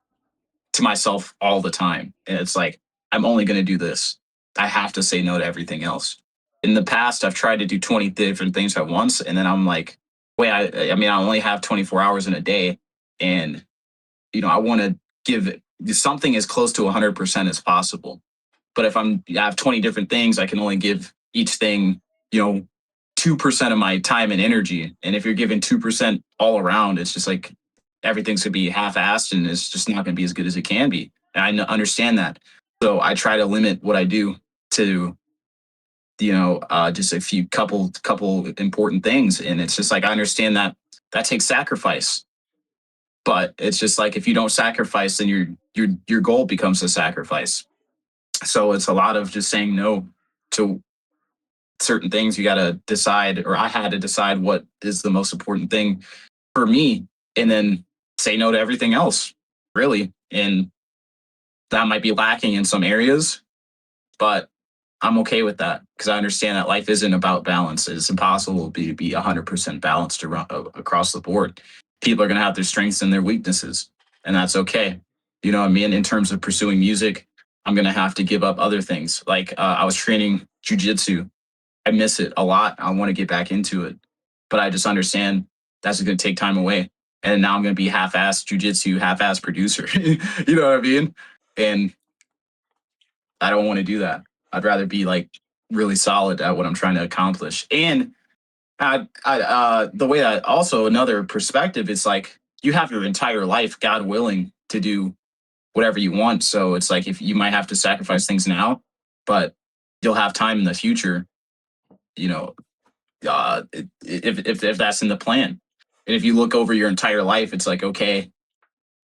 to myself all the time. And it's like, I'm only going to do this. I have to say no to everything else. In the past, I've tried to do 20 different things at once. And then I'm like, wait, I mean, I only have 24 hours in a day. And, I want to give something as close to 100% as possible. But if I have 20 different things, I can only give each thing, you know, 2% of my time and energy. And if you're giving 2% all around, it's just like everything's gonna be half-assed and it's just not gonna be as good as it can be. And I understand that. So I try to limit what I do to, just a few couple important things. And it's just like I understand that that takes sacrifice. But it's just like if you don't sacrifice, then your goal becomes a sacrifice. So it's a lot of just saying no to certain things. You got to decide, or I had to decide what is the most important thing for me, and then say no to everything else, really. And that might be lacking in some areas, but I'm okay with that because I understand that life isn't about balance. It's impossible to be 100% balanced across the board. People are going to have their strengths and their weaknesses, and that's okay. You know what I mean? In terms of pursuing music, I'm going to have to give up other things. Like I was training jujitsu. I miss it a lot. I want to get back into it, but I just understand that's going to take time away. And now I'm going to be half-assed jujitsu, half-assed producer. You know what I mean? And I don't want to do that. I'd rather be like really solid at what I'm trying to accomplish. And the way that also another perspective is like you have your entire life, God willing, to do whatever you want. So it's like if you might have to sacrifice things now, but you'll have time in the future, you know, if that's in the plan. And if you look over your entire life, it's like, okay,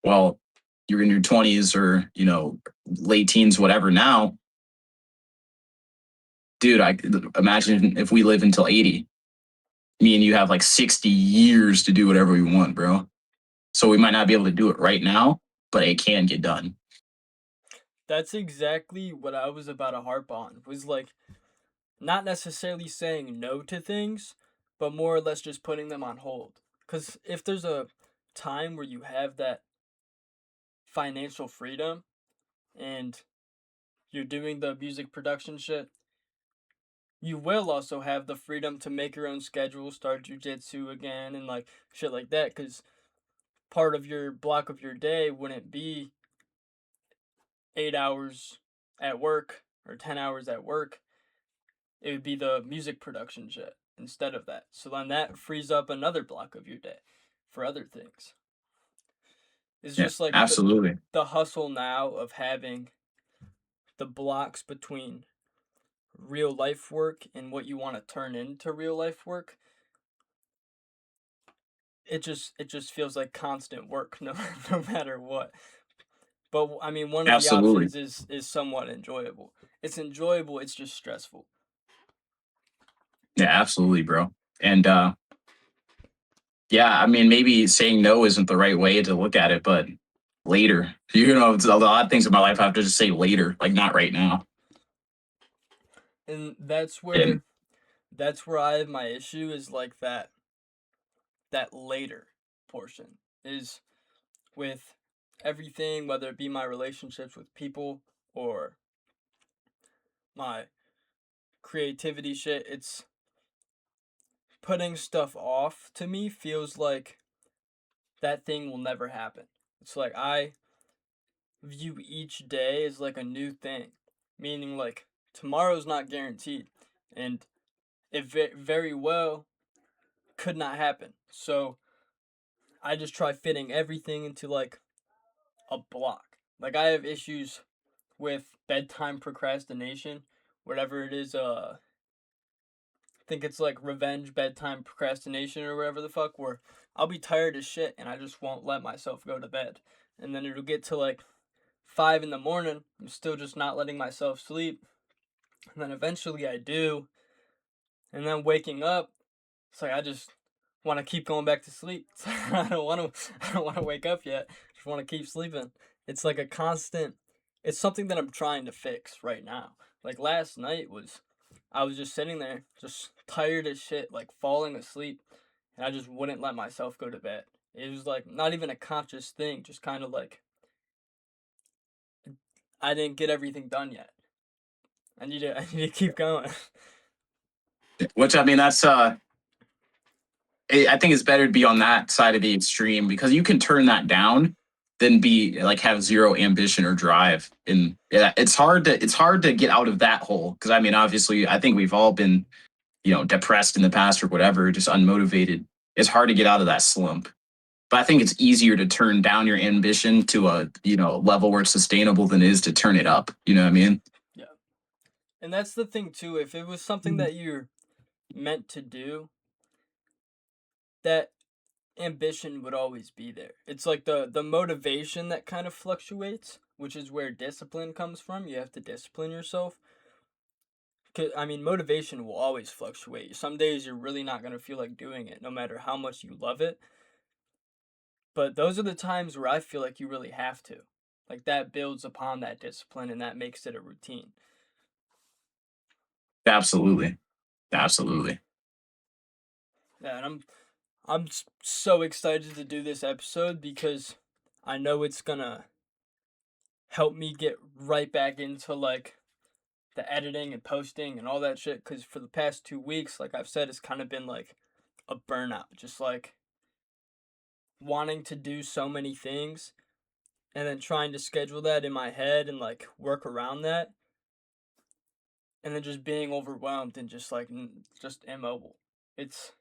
well, you're in your 20s or, late teens, whatever now. Dude, I imagine if we live until 80, me and you have like 60 years to do whatever we want, bro. So we might not be able to do it right now, but it can get done. That's exactly what I was about to harp on. Was like not necessarily saying no to things, but more or less just putting them on hold. Cuz if there's a time where you have that financial freedom and you're doing the music production shit, you will also have the freedom to make your own schedule, start jujitsu again, and like shit like that. Because part of your block of your day wouldn't be 8 hours at work or 10 hours at work. It would be the music production shit instead of that. So then that frees up another block of your day for other things. It's Yeah, just like absolutely. the hustle now of having the blocks between real life work and what you want to turn into real life work. It just feels like constant work no matter what. But I mean, one of the Absolutely. options is somewhat enjoyable. It's enjoyable. It's just stressful. Yeah, absolutely, bro. And yeah, I mean, maybe saying no isn't the right way to look at it, but later, it's a lot of things in my life I have to just say later, like not right now. And that's And where I have my issue is like that later portion is with everything, whether it be my relationships with people or my creativity shit. It's putting stuff off to me feels like that thing will never happen. It's like I view each day as like a new thing, meaning like tomorrow's not guaranteed, and it very well could not happen. So I just try fitting everything into like a block. Like I have issues with bedtime procrastination, whatever it is. I think it's like revenge bedtime procrastination or whatever the fuck. Where I'll be tired as shit and I just won't let myself go to bed, and then it'll get to like 5 in the morning. I'm still just not letting myself sleep, and then eventually I do, and then waking up, it's like I just want to keep going back to sleep. It's like, I don't want to wake up yet. I just want to keep sleeping. It's like a constant. It's something that I'm trying to fix right now. Like last night was, I was just sitting there, just tired as shit, like falling asleep, and I just wouldn't let myself go to bed. It was like not even a conscious thing, just kind of like I didn't get everything done yet. I need to keep going. which I mean, I think it's better to be on that side of the extreme because you can turn that down than be like have zero ambition or drive. And yeah, it's hard to get out of that hole because I mean, obviously, I think we've all been depressed in the past or whatever, just unmotivated. It's hard to get out of that slump. But I think it's easier to turn down your ambition to a level where it's sustainable than it is to turn it up. You know what I mean? Yeah. And that's the thing too. If it was something that you're meant to do, that ambition would always be there. It's like the motivation that kind of fluctuates, which is where discipline comes from. You have to discipline yourself. 'Cause, I mean, motivation will always fluctuate. Some days you're really not gonna feel like doing it, no matter how much you love it. But those are the times where I feel like you really have to. Like that builds upon that discipline and that makes it a routine. Absolutely, absolutely. Yeah, and I'm so excited to do this episode because I know it's gonna help me get right back into like the editing and posting and all that shit. Because for the past 2 weeks, like I've said, it's kind of been like a burnout, just like wanting to do so many things and then trying to schedule that in my head and like work around that, and then just being overwhelmed and just like just immobile. It's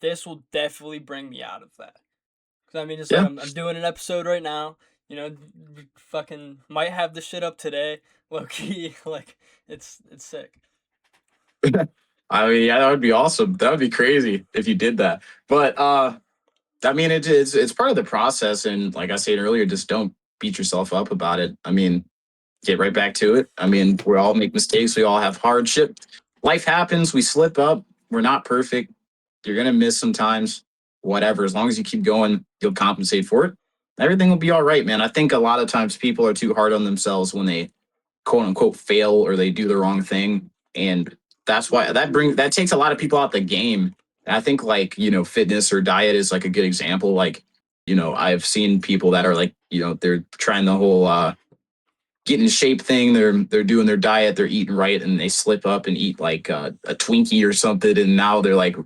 This will definitely bring me out of that. Cause I mean, it's like Yeah. I'm doing an episode right now. You know, fucking might have the shit up today. Low key, like it's sick. I mean, yeah, that would be awesome. That would be crazy if you did that. But I mean, it's part of the process, and like I said earlier, just don't beat yourself up about it. I mean, get right back to it. I mean, we all make mistakes. We all have hardship. Life happens. We slip up. We're not perfect. You're gonna miss sometimes. Whatever. As long as you keep going, you'll compensate for it. Everything will be all right, man. I think a lot of times people are too hard on themselves when they quote unquote fail or they do the wrong thing, and that's why that takes a lot of people out the game. And I think like fitness or diet is like a good example. Like I've seen people that are like they're trying the whole get in shape thing. They're doing their diet, they're eating right, and they slip up and eat like a Twinkie or something, and now they're like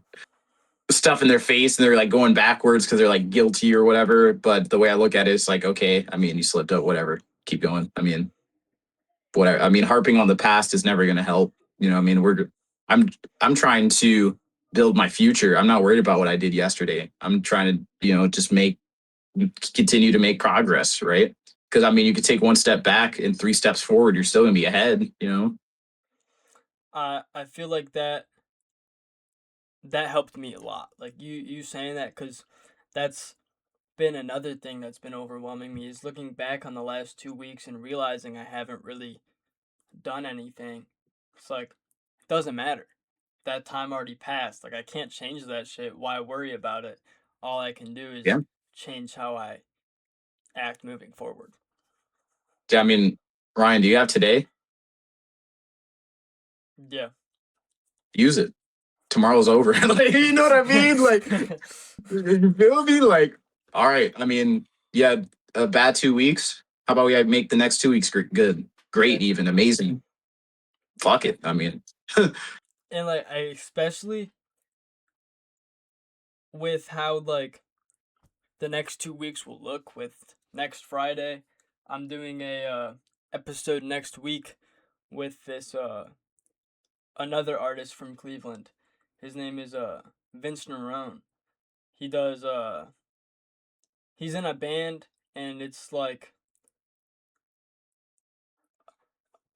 stuff in their face and they're like going backwards because they're like guilty or whatever. But the way I look at it, it's like, okay, I mean, you slipped up, whatever, keep going. I mean, whatever. I mean, harping on the past is never going to help. I mean, I'm I'm trying to build my future. I'm not worried about what I did yesterday. I'm trying to just continue to make progress, right? Because I mean, you could take one step back and three steps forward. You're still gonna be ahead. I feel like that helped me a lot. Like you saying that, because that's been another thing that's been overwhelming me, is looking back on the last 2 weeks and realizing I haven't really done anything. It's like, it doesn't matter. That time already passed. Like, I can't change that shit. Why worry about it? All I can do is Yeah. change how I act moving forward. Yeah. I mean, Ryan, do you have today? Yeah. Use it. Tomorrow's over. Like, you know what I mean? Like, you feel me? Like, all right. I mean, yeah, a bad 2 weeks. How about we make the next 2 weeks good, Yeah. great, even amazing? Fuck it. I mean, And like, I especially with how like the next 2 weeks will look. With next Friday, I'm doing a episode next week with this another artist from Cleveland. His name is Vince Nerone. He does he's in a band, and it's like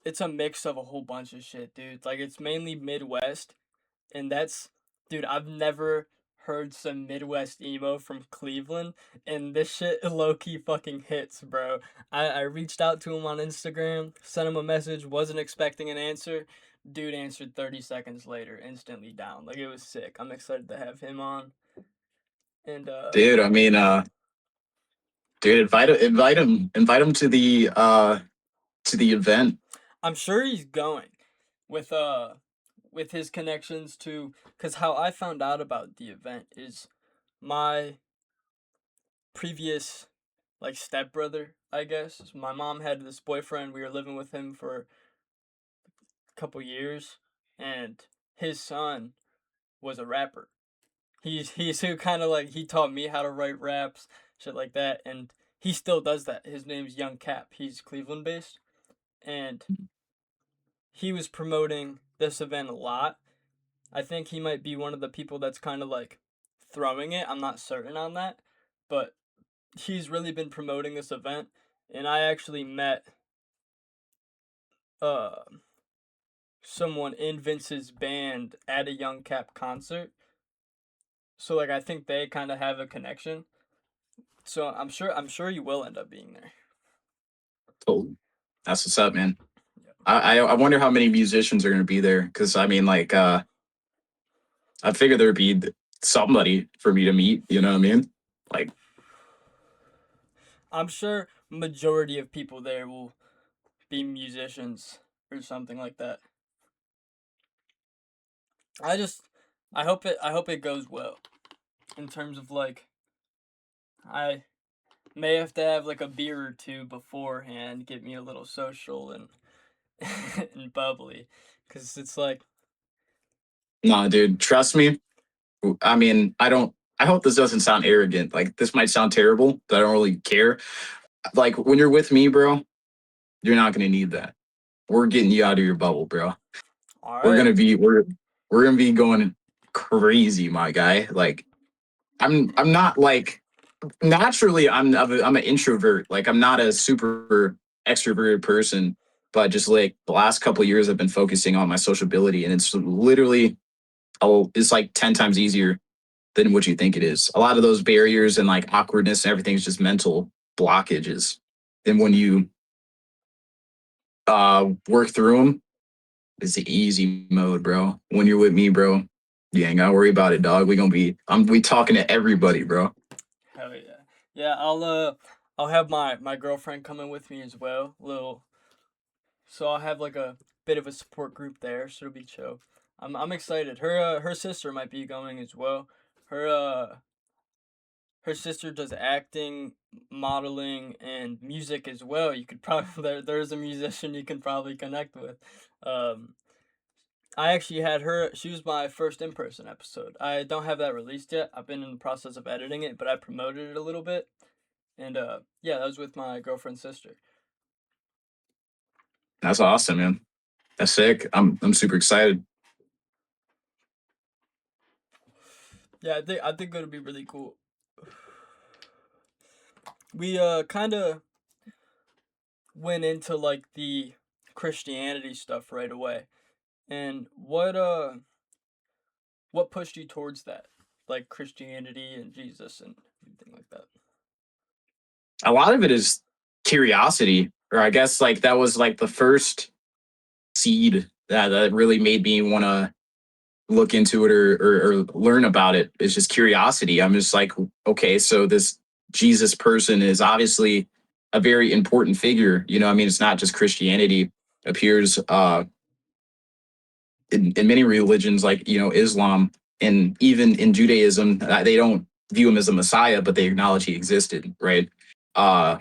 it's a mix of a whole bunch of shit, dude. Like, it's mainly Midwest, and that's, dude, I've never heard some Midwest emo from Cleveland, and this shit low key fucking hits, bro. I reached out to him on Instagram, sent him a message, wasn't expecting an answer. Dude answered 30 seconds later, instantly down. Like, it was sick. I'm excited to have him on. And dude, I mean, dude, invite him to the event. I'm sure he's going with with his connections to, cuz how I found out about the event is my previous like stepbrother, I guess. My mom had this boyfriend. We were living with him for a couple years, and his son was a rapper. He's who kind of like, he taught me how to write raps, shit like that, and he still does that. His name's Young Cap. He's Cleveland based, and he was promoting this event a lot. I think he might be one of the people that's kind of like throwing it. I'm not certain on that, but he's really been promoting this event, and I actually met uh someone in Vince's band at a Young Cap concert. So like, I think they kind of have a connection. So I'm sure you will end up being there. Totally. That's what's up, man. Yeah. I wonder how many musicians are gonna be there because I mean, like, I figured there'd be somebody for me to meet. You know what I mean? Like, I'm sure majority of people there will be musicians or something like that. I just I hope it goes well, in terms of like, I may have to have like a beer or two beforehand, get me a little social and and bubbly, cuz it's like, nah, dude, trust me. I mean, I don't. I hope this doesn't sound arrogant. Like, this might sound terrible, but I don't really care. Like, when you're with me, bro, you're not gonna need that. We're getting you out of your bubble, bro. all We're right. gonna be we're gonna be going crazy, my guy. Like, I'm not like naturally I'm an introvert. Like, I'm not a super extroverted person, but just like the last couple of years I've been focusing on my sociability, and it's literally is like 10 times easier than what you think it is. A lot of those barriers and like awkwardness and everything is just mental blockages. And when you work through them, it's the easy mode, bro. When you're with me, bro, you ain't gotta worry about it, dog. We talking to everybody, bro. Hell yeah. Yeah, I'll have my girlfriend coming with me as well. Little so I'll have like a bit of a support group there, so it'll be chill. I'm excited. Her sister might be going as well. Her her sister does acting, modeling, and music as well. You could probably there's a musician you can probably connect with. Um, I actually had her. She was my first in person episode. I don't have that released yet. I've been in the process of editing it, but I promoted it a little bit. And yeah, that was with my girlfriend's sister. That's awesome, man. That's sick. I'm super excited. Yeah, I think it'll be really cool. We kind of went into like the Christianity stuff right away. And what pushed you towards that? Like Christianity and Jesus and everything like that. A lot of it is curiosity, or I guess like that was like the first seed that really made me want to look into it or learn about it. It's just curiosity. I'm just like, okay, so this Jesus person is obviously a very important figure. You know, I mean, it's not just Christianity. Appears in many religions, like Islam and even in Judaism, they don't view him as a Messiah, but they acknowledge he existed, right? Uh,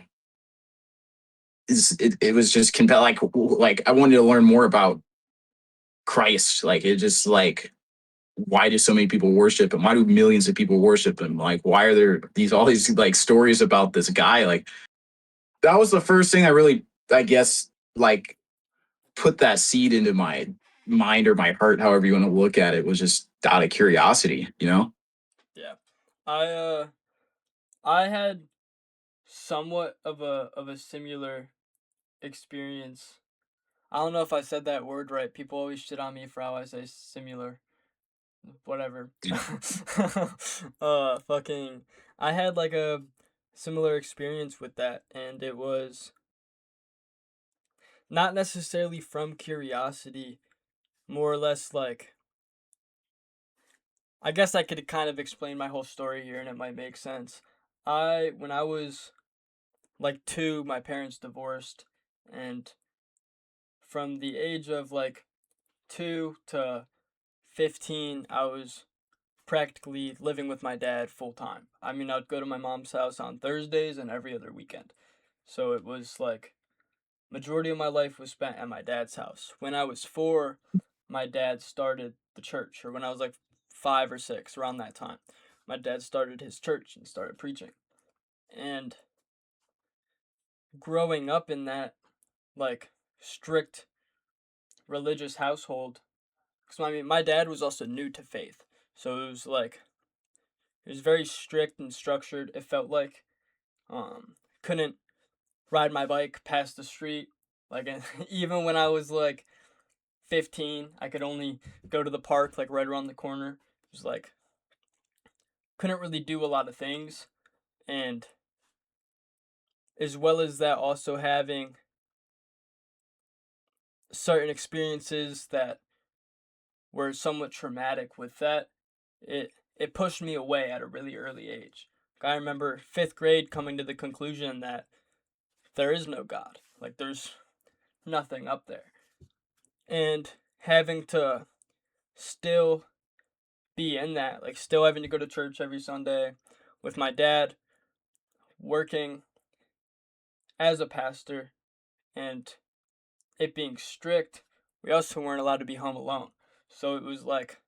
it was just compelled. Like I wanted to learn more about Christ. Like it just like why do so many people worship him? Why do millions of people worship him? Like why are there these all these like stories about this guy? Like that was the first thing I really, I guess, like put that seed into my mind or my heart, however you want to look at it, was just out of curiosity, you know? Yeah. I I had somewhat of a similar experience. I don't know if I said that word right. People always shit on me for how I say similar. Whatever. Fucking I had like a similar experience with that, and it was not necessarily from curiosity, more or less like I guess I could kind of explain my whole story here and it might make sense. When I was like 2, my parents divorced, and from the age of like 2 to 15, I was practically living with my dad full time. I mean, I'd go to my mom's house on Thursdays and every other weekend. So it was like majority of my life was spent at my dad's house. When I was 4, my dad started the church, or when I was like 5 or 6, around that time. My dad started his church and started preaching. And growing up in that like strict religious household, because I mean, my dad was also new to faith. So it was like it was very strict and structured. It felt like couldn't ride my bike past the street. Like even when I was like 15, I could only go to the park like right around the corner. It was like couldn't really do a lot of things, and as well as that, also having certain experiences that were somewhat traumatic with that, it pushed me away at a really early age. I remember 5th grade coming to the conclusion that there is no God. Like there's nothing up there. And having to still be in that, like still having to go to church every Sunday with my dad working as a pastor and it being strict, we also weren't allowed to be home alone. So it was like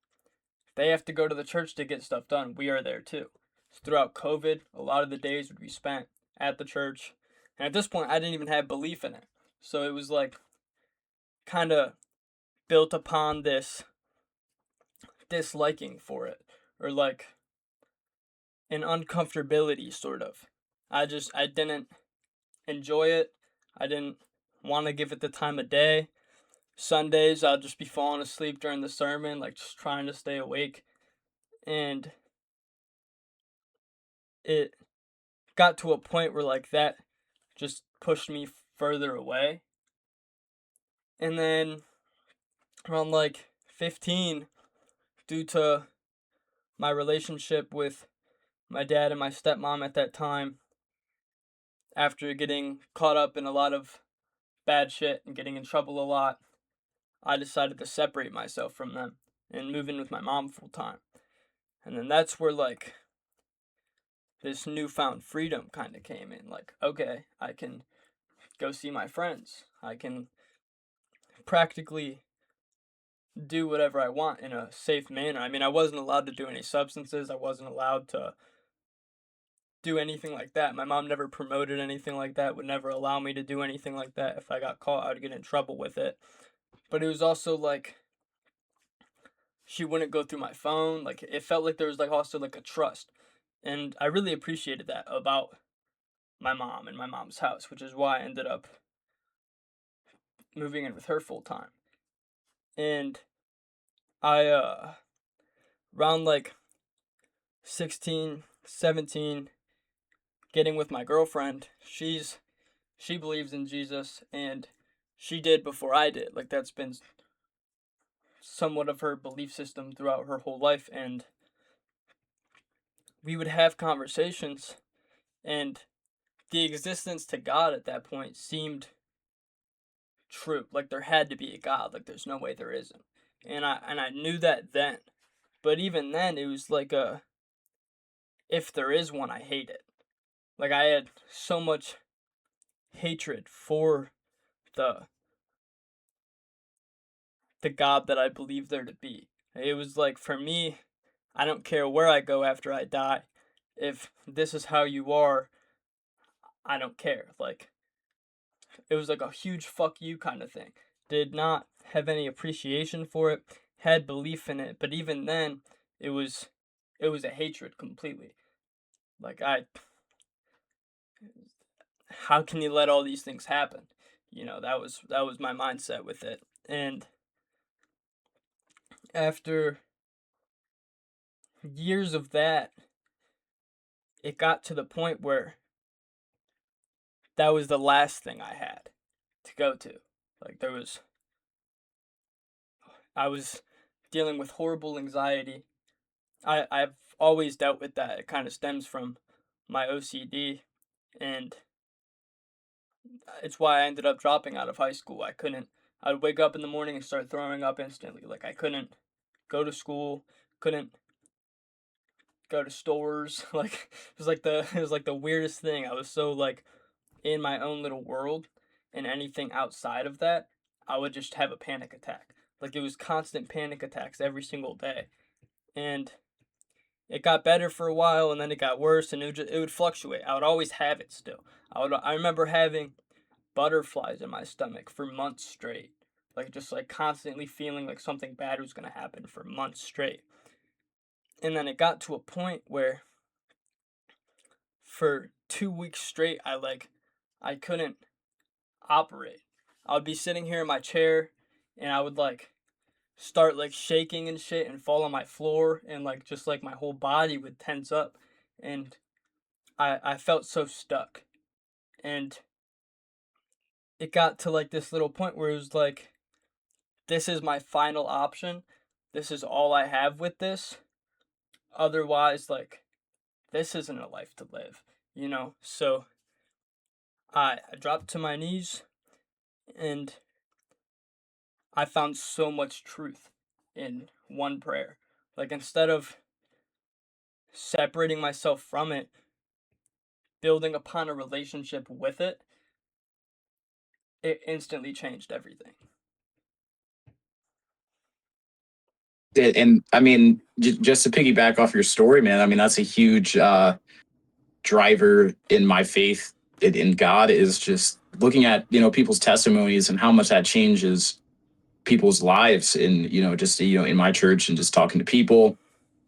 they have to go to the church to get stuff done. We are there too. So throughout COVID, a lot of the days would be spent at the church. And at this point, I didn't even have belief in it. So it was like kind of built upon this disliking for it, or like an uncomfortability sort of. I didn't enjoy it. I didn't want to give it the time of day. Sundays I'll just be falling asleep during the sermon, like just trying to stay awake. And it got to a point where like that just pushed me further away. And then around like 15, due to my relationship with my dad and my stepmom at that time, after getting caught up in a lot of bad shit and getting in trouble a lot, I decided to separate myself from them and move in with my mom full time. And then that's where like this newfound freedom kind of came in. Like, okay, I can go see my friends. I can practically do whatever I want in a safe manner. I mean, I wasn't allowed to do any substances. I wasn't allowed to do anything like that. My mom never promoted anything like that, would never allow me to do anything like that. If I got caught, I would get in trouble with it. But it was also like she wouldn't go through my phone. Like it felt like there was like also like a trust. And I really appreciated that about my mom and my mom's house, which is why I ended up moving in with her full time. And I around like 16, 17, getting with my girlfriend, she believes in Jesus, and she did before I did. Like that's been somewhat of her belief system throughout her whole life. And we would have conversations, and the existence to God at that point seemed true. Like there had to be a God. Like there's no way there isn't. And I knew that then. But even then it was like a, if there is one, I hate it. Like I had so much hatred for the the God that I believed there to be. It was like for me, I don't care where I go after I die. If this is how you are, I don't care. Like it was like a huge fuck you kind of thing. Did not have any appreciation for it, had belief in it, but even then it was it was a hatred completely. Like I, how can you let all these things happen? You know, that was my mindset with it. And after years of that, it got to the point where that was the last thing I had to go to. Like there was, I was dealing with horrible anxiety. I've always dealt with that. It kind of stems from my OCD, and it's why I ended up dropping out of high school. I couldn't. I'd wake up in the morning and start throwing up instantly. Like I couldn't go to school, couldn't go to stores. Like it was like the weirdest thing. I was so like in my own little world, and anything outside of that, I would just have a panic attack. Like it was constant panic attacks every single day. And it got better for a while and then it got worse, and it would fluctuate. I would always have it still. I remember having butterflies in my stomach for months straight. Like just like constantly feeling like something bad was going to happen for months straight. And then it got to a point where for 2 weeks straight I couldn't operate. I would be sitting here in my chair and I would like start like shaking and shit and fall on my floor, and like just like my whole body would tense up, and I felt so stuck. And it got to like this little point where it was like, this is my final option. This is all I have with this. Otherwise, like, this isn't a life to live, you know? So I dropped to my knees, and I found so much truth in one prayer. Like, instead of separating myself from it, building upon a relationship with it, it instantly changed everything. And I mean, just to piggyback off your story, man, I mean, that's a huge driver in my faith in God, is just looking at, people's testimonies and how much that changes people's lives, in, just, in my church, and just talking to people,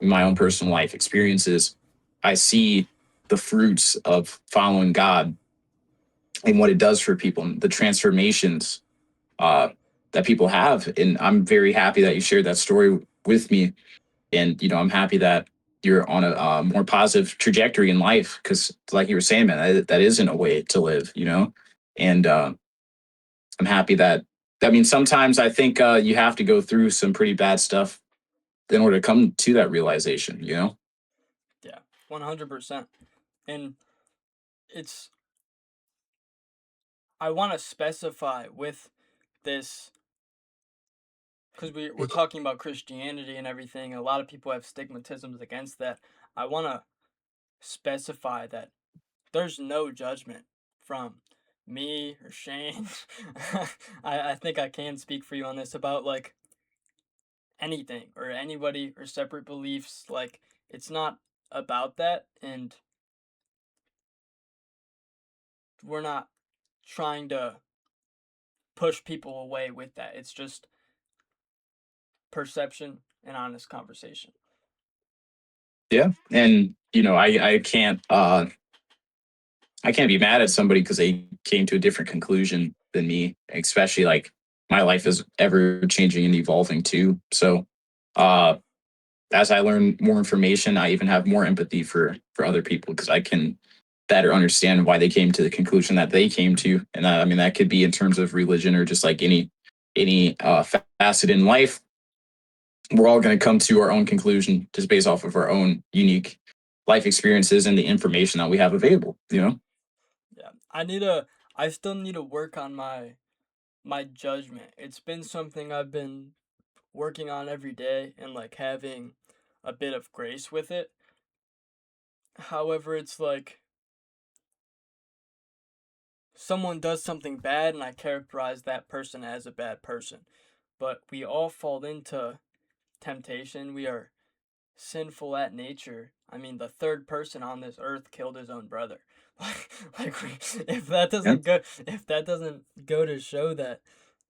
in my own personal life experiences. I see the fruits of following God and what it does for people, and the transformations. that people have. And I'm very happy that you shared that story with me. And, I'm happy that you're on a more positive trajectory in life. Cause like you were saying, man, that isn't a way to live. And I'm happy that, I mean, sometimes I think you have to go through some pretty bad stuff in order to come to that realization. Yeah, 100%. And it's, I want to specify with this, because we're talking about Christianity and everything. And a lot of people have stigmatisms against that. I want to specify that there's no judgment from me or Shane. I think I can speak for you on this about like anything or anybody or separate beliefs. Like, it's not about that. And we're not trying to push people away with that. It's just perception and honest conversation. Yeah. And, I can't be mad at somebody because they came to a different conclusion than me, especially like my life is ever changing and evolving too. So, uh, as I learn more information, I even have more empathy for other people because I can better understand why they came to the conclusion that they came to. And I mean, that could be in terms of religion or just like any facet in life. We're all going to come to our own conclusion just based off of our own unique life experiences and the information that we have available. Yeah. I still need to work on my judgment. It's been something I've been working on every day and like having a bit of grace with it. However, it's like someone does something bad and I characterize that person as a bad person. But we all fall into temptation. We are sinful at nature. I mean, the third person on this earth killed his own brother. If that Yeah. doesn't go to show that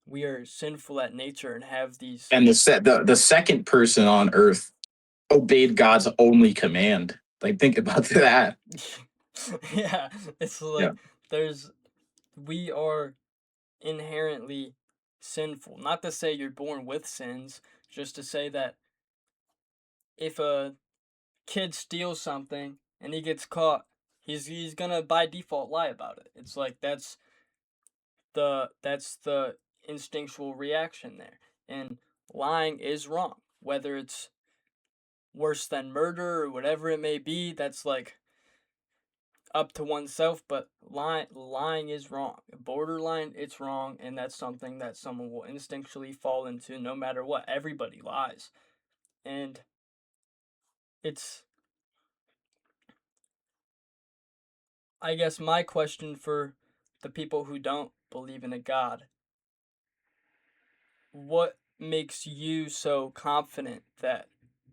we are sinful at nature and have these. And the second person on earth obeyed God's only command. Like think about that. Yeah, it's Yeah. like there's we are inherently sinful. Not to say you're born with sins, just to say that if a kid steals something and he gets caught, he's gonna by default lie about it. It's like that's the instinctual reaction there. And lying is wrong. Whether it's worse than murder or whatever it may be, that's like up to oneself, but lying is wrong. Borderline, it's wrong, and that's something that someone will instinctually fall into no matter what. Everybody lies. And it's, I guess, my question for the people who don't believe in a God: what makes you so confident that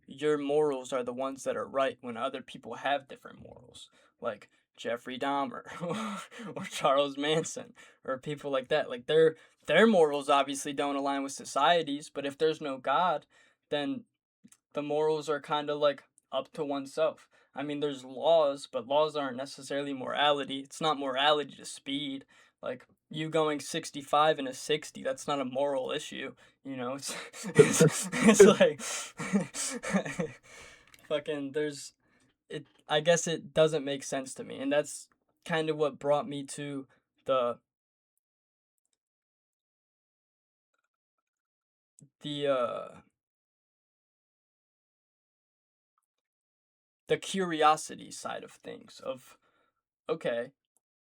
your morals are the ones that are right when other people have different morals? Like Jeffrey Dahmer or Charles Manson or people like that. Like their morals obviously don't align with society's, but if there's no God, then the morals are kind of like up to oneself. I mean, there's laws, but laws aren't necessarily morality. It's not morality to speed. Like you going 65 in a 60, that's not a moral issue. It's it's like fucking there's it. I guess it doesn't make sense to me, and that's kind of what brought me to the the uh the curiosity side of things. Of okay,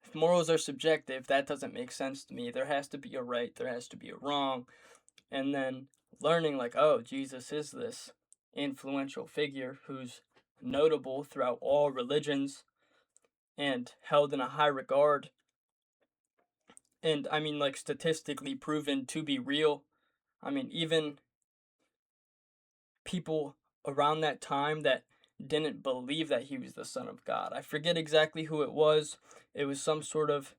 if morals are subjective, that doesn't make sense to me. There has to be a right, there has to be a wrong. And then learning, like, oh, Jesus is this influential figure who's notable throughout all religions and held in a high regard. And I mean, like, statistically proven to be real. I mean, even people around that time that didn't believe that he was the Son of God. I forget exactly who it was. It was some sort of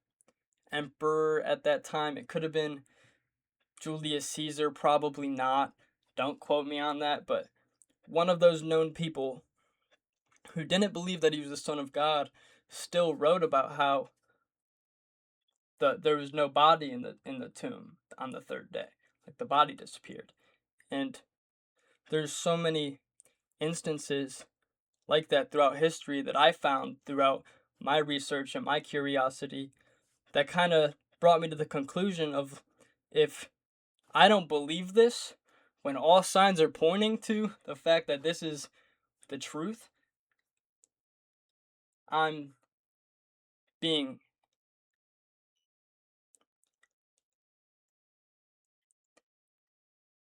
emperor at that time. It could have been Julius Caesar, probably not. Don't quote me on that, but one of those known people who didn't believe that he was the Son of God still wrote about how there was no body in the tomb on the third day. like the body disappeared. And there's so many instances like that throughout history that I found throughout my research and my curiosity that kind of brought me to the conclusion of, if I don't believe this when all signs are pointing to the fact that this is the truth, I'm being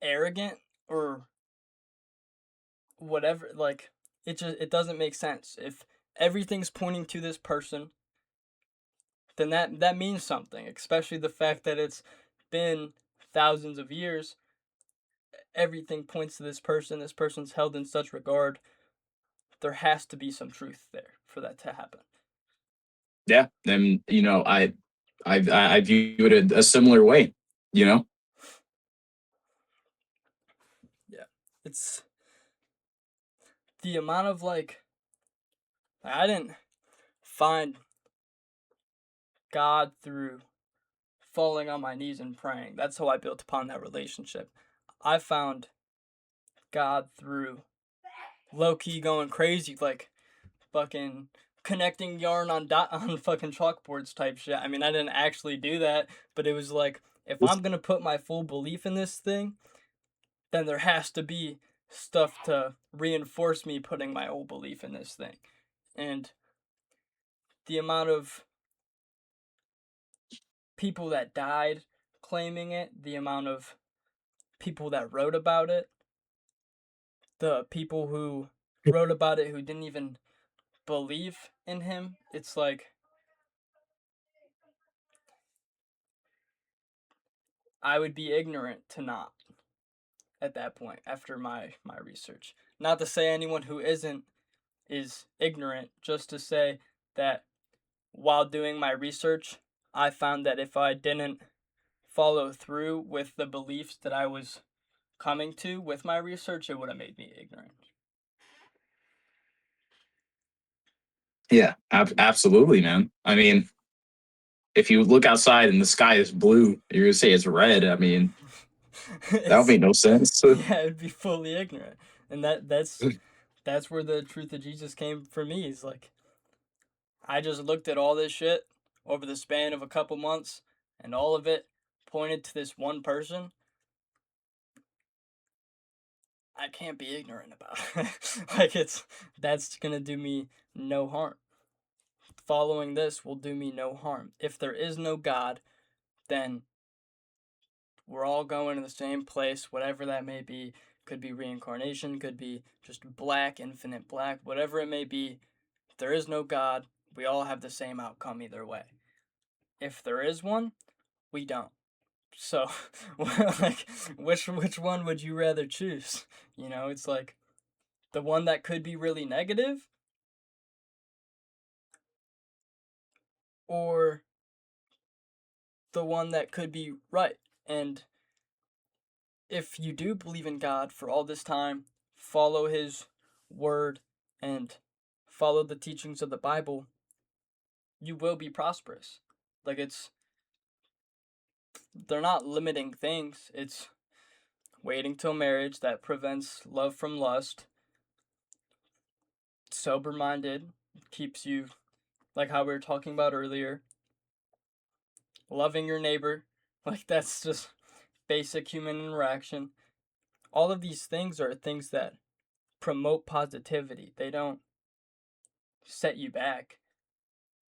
arrogant or whatever. Like, it doesn't make sense. If everything's pointing to this person, then that means something, especially the fact that it's been thousands of years. Everything points to this person. This person's held in such regard. There has to be some truth there for that to happen. Yeah, and I view it a similar way. You know, Yeah. It's the amount of like, I didn't find God through falling on my knees and praying. That's how I built upon that relationship. I found God through low key going crazy, like fucking connecting yarn on on fucking chalkboards type shit. I mean, I didn't actually do that, but it was like, if I'm gonna put my full belief in this thing, then there has to be stuff to reinforce me putting my whole belief in this thing. And the amount of people that died claiming it, the amount of people that wrote about it, the people who wrote about it who didn't even believe in him, it's like, I would be ignorant to not at that point after my research. Not to say anyone who isn't is ignorant, just to say that while doing my research, I found that if I didn't follow through with the beliefs that I was coming to with my research, it would have made me ignorant. yeah, absolutely, man. I mean, if you look outside and the sky is blue, you're gonna say it's red. I mean, that would It's, make no sense. yeah, it'd be fully ignorant. And that's where the truth of Jesus came for me. Is like, I just looked at all this shit over the span of a couple months, and all of it pointed to this one person. I can't be ignorant about it. Like, that's gonna do me no harm. Following this will do me no harm. If there is no God, then we're all going to the same place, whatever that may be. Could be reincarnation, could be just black, infinite black, whatever it may be. If there is no God, we all have the same outcome either way. If there is one, we don't. So, like, which one would you rather choose? You know, it's like the one that could be really negative, or the one that could be right. And if you do believe in God for all this time, follow his word, and follow the teachings of the Bible, you will be prosperous. Like, they're not limiting things. It's waiting till marriage that prevents love from lust, sober minded, keeps you, like how we were talking about earlier, loving your neighbor. Like, that's just basic human interaction. All of these things are things that promote positivity. They don't set you back.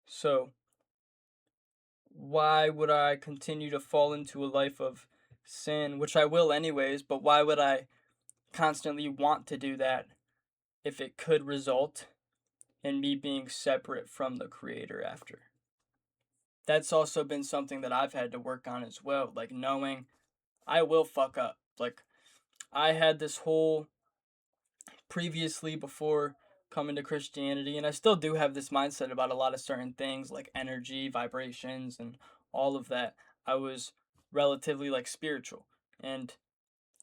So, why would I continue to fall into a life of sin, which I will anyways, but why would I constantly want to do that if it could result in me being separate from the Creator after? That's also been something that I've had to work on as well, like knowing I will fuck up. Like, I had this whole previously before coming to Christianity, and I still do have this mindset about a lot of certain things like energy, vibrations, and all of that. I was relatively like spiritual, and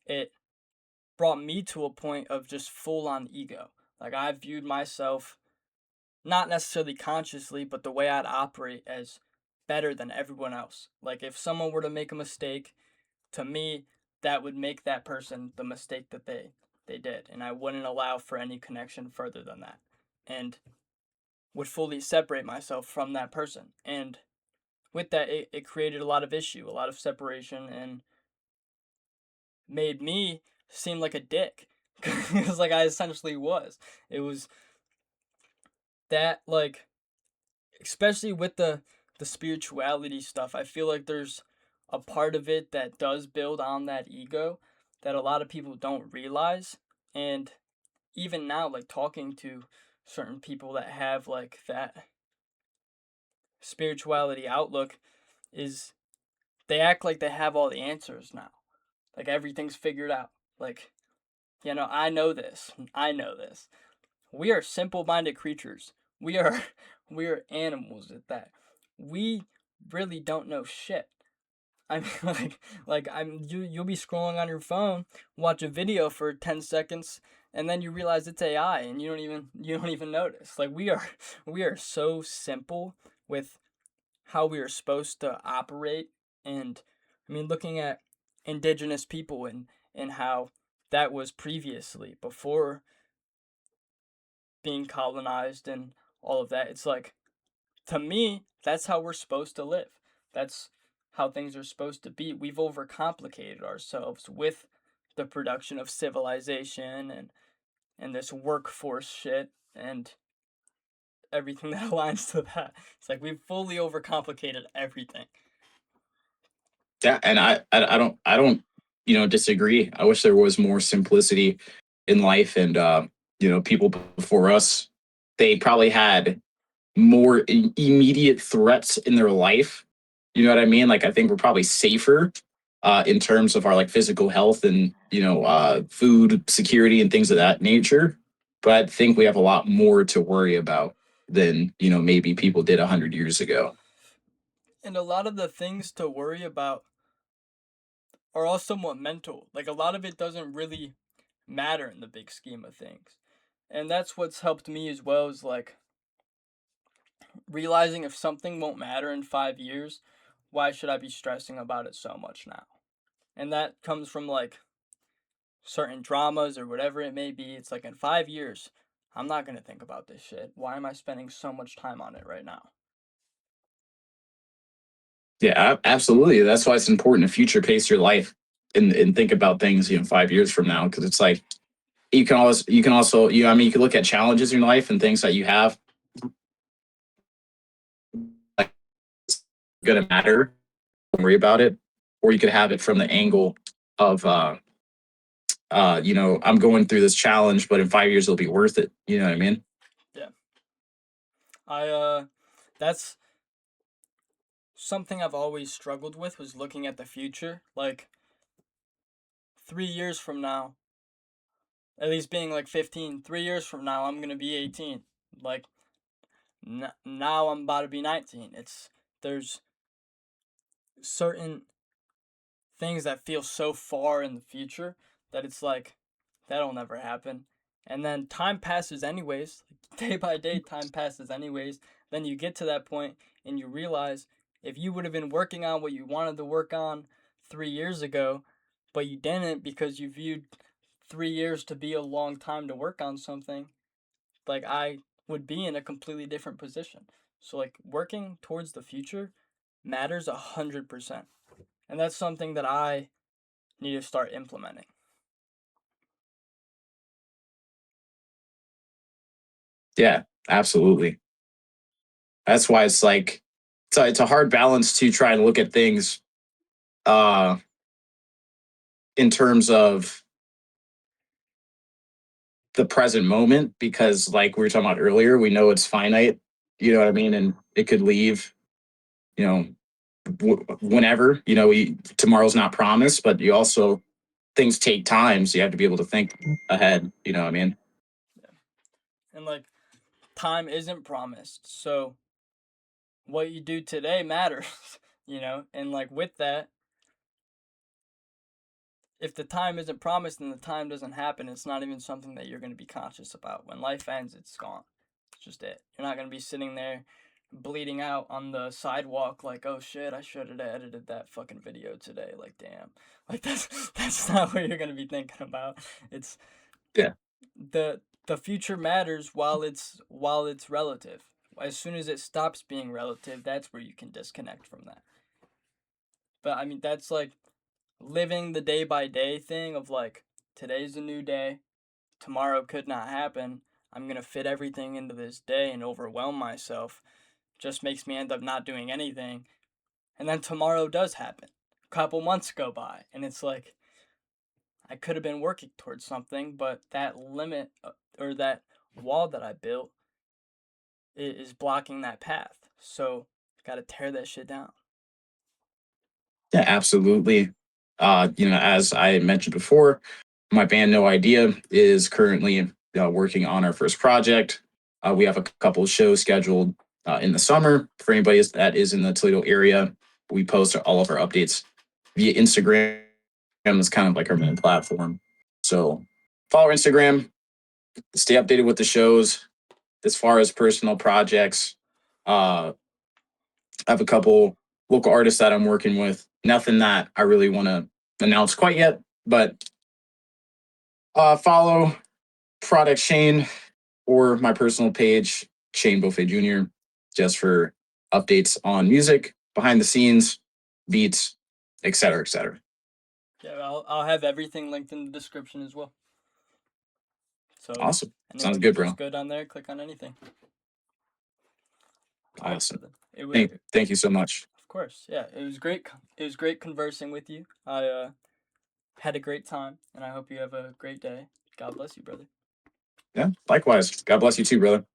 it brought me to a point of just full on ego. Like, I viewed myself not necessarily consciously, but the way I'd operate as better than everyone else. Like, if someone were to make a mistake, to me, that would make that person the mistake that they did, and I wouldn't allow for any connection further than that, and would fully separate myself from that person. And with that, it created a lot of issue, a lot of separation, and made me seem like a dick because like I essentially was. It was that, like, especially with the spirituality stuff, I feel like there's a part of it that does build on that ego that a lot of people don't realize. And even now, like, talking to certain people that have like that spirituality outlook, is they act like they have all the answers now, like everything's figured out, like, I know this, I know this. We are simple-minded creatures. We are we are animals at that. We really don't know shit. I mean, you'll be scrolling on your phone, watch a video for 10 seconds, and then you realize it's AI, and you don't even notice. Like, we are so simple with how we are supposed to operate. And I mean, looking at indigenous people and how that was previously before being colonized and all of that. It's like, to me, that's how we're supposed to live. That's how things are supposed to be. We've overcomplicated ourselves with the production of civilization and this workforce shit and everything that aligns to that. It's like we've fully overcomplicated everything. Yeah, and I don't disagree. I wish there was more simplicity in life, and people before us, they probably had more immediate threats in their life. You know what I mean? Like, I think we're probably safer in terms of our like physical health and food security and things of that nature. But I think we have a lot more to worry about than maybe people did 100 years ago. And a lot of the things to worry about are all somewhat mental. Like, a lot of it doesn't really matter in the big scheme of things. And that's what's helped me as well, is like realizing if something won't matter in 5 years, why should I be stressing about it so much now? And that comes from like certain dramas or whatever it may be. It's like, in 5 years, I'm not going to think about this shit. Why am I spending so much time on it right now? Yeah, absolutely. That's why it's important to future pace your life and think about things 5 years from now, because it's like you can also I mean, you can look at challenges in your life and things that you have like going to matter. Don't worry about it, or you could have it from the angle of I'm going through this challenge, but in 5 years it'll be worth it. You know what I mean? Yeah. That's something I've always struggled with, was looking at the future. Like, 3 years from now, at least being like 15, 3 years from now, I'm going to be 18. Like, now I'm about to be 19. There's certain things that feel so far in the future that it's like, that'll never happen. And then time passes anyways. Day by day, time passes anyways. Then you get to that point and you realize, if you would have been working on what you wanted to work on 3 years ago, but you didn't because you viewed 3 years to be a long time to work on something, like, I would be in a completely different position. So, like, working towards the future matters 100%. And that's something that I need to start implementing. Yeah, absolutely. That's why it's like it's a hard balance to try and look at things uh in terms of the present moment, because like we were talking about earlier, we know it's finite. You know what I mean? And it could leave, you know, whenever. Tomorrow's not promised, but you also things take time, so you have to be able to think ahead. You know what I mean? Yeah. And, like, time isn't promised. So what you do today matters, And, like, with that, if the time isn't promised and the time doesn't happen, it's not even something that you're going to be conscious about. When life ends, it's gone. It's just it. You're not going to be sitting there bleeding out on the sidewalk like, oh shit, I should have edited that fucking video today. Like, damn. Like, that's not what you're gonna be thinking about. It's Yeah. the future matters while it's relative. As soon as it stops being relative, that's where you can disconnect from that. But I mean, that's like living the day by day thing of like, today's a new day, tomorrow could not happen. I'm gonna fit everything into this day and overwhelm myself. Just makes me end up not doing anything. And then tomorrow does happen. A couple months go by, and it's like, I could have been working towards something, but that limit or that wall that I built is blocking that path. So, gotta tear that shit down. Yeah, absolutely. As I mentioned before, my band No Idea is currently working on our first project. We have a couple of shows scheduled in the summer for anybody that is in the Toledo area. We post all of our updates via Instagram. It's kind of like our main platform. So follow our Instagram, stay updated with the shows. As far as personal projects, I have a couple local artists that I'm working with. Nothing that I really want to announce quite yet, but follow Product Shane or my personal page, Shane Beaufait Jr., just for updates on music, behind the scenes, beats, etc., etc. Yeah, I'll have everything linked in the description as well. So yeah, Awesome. Sounds anybody good, feels bro. good on there, click on anything. All right, Awesome. brother. Thank you so much. Of course, yeah. It was great. It was great conversing with you. I had a great time, and I hope you have a great day. God bless you, brother. Yeah, likewise. God bless you too, brother.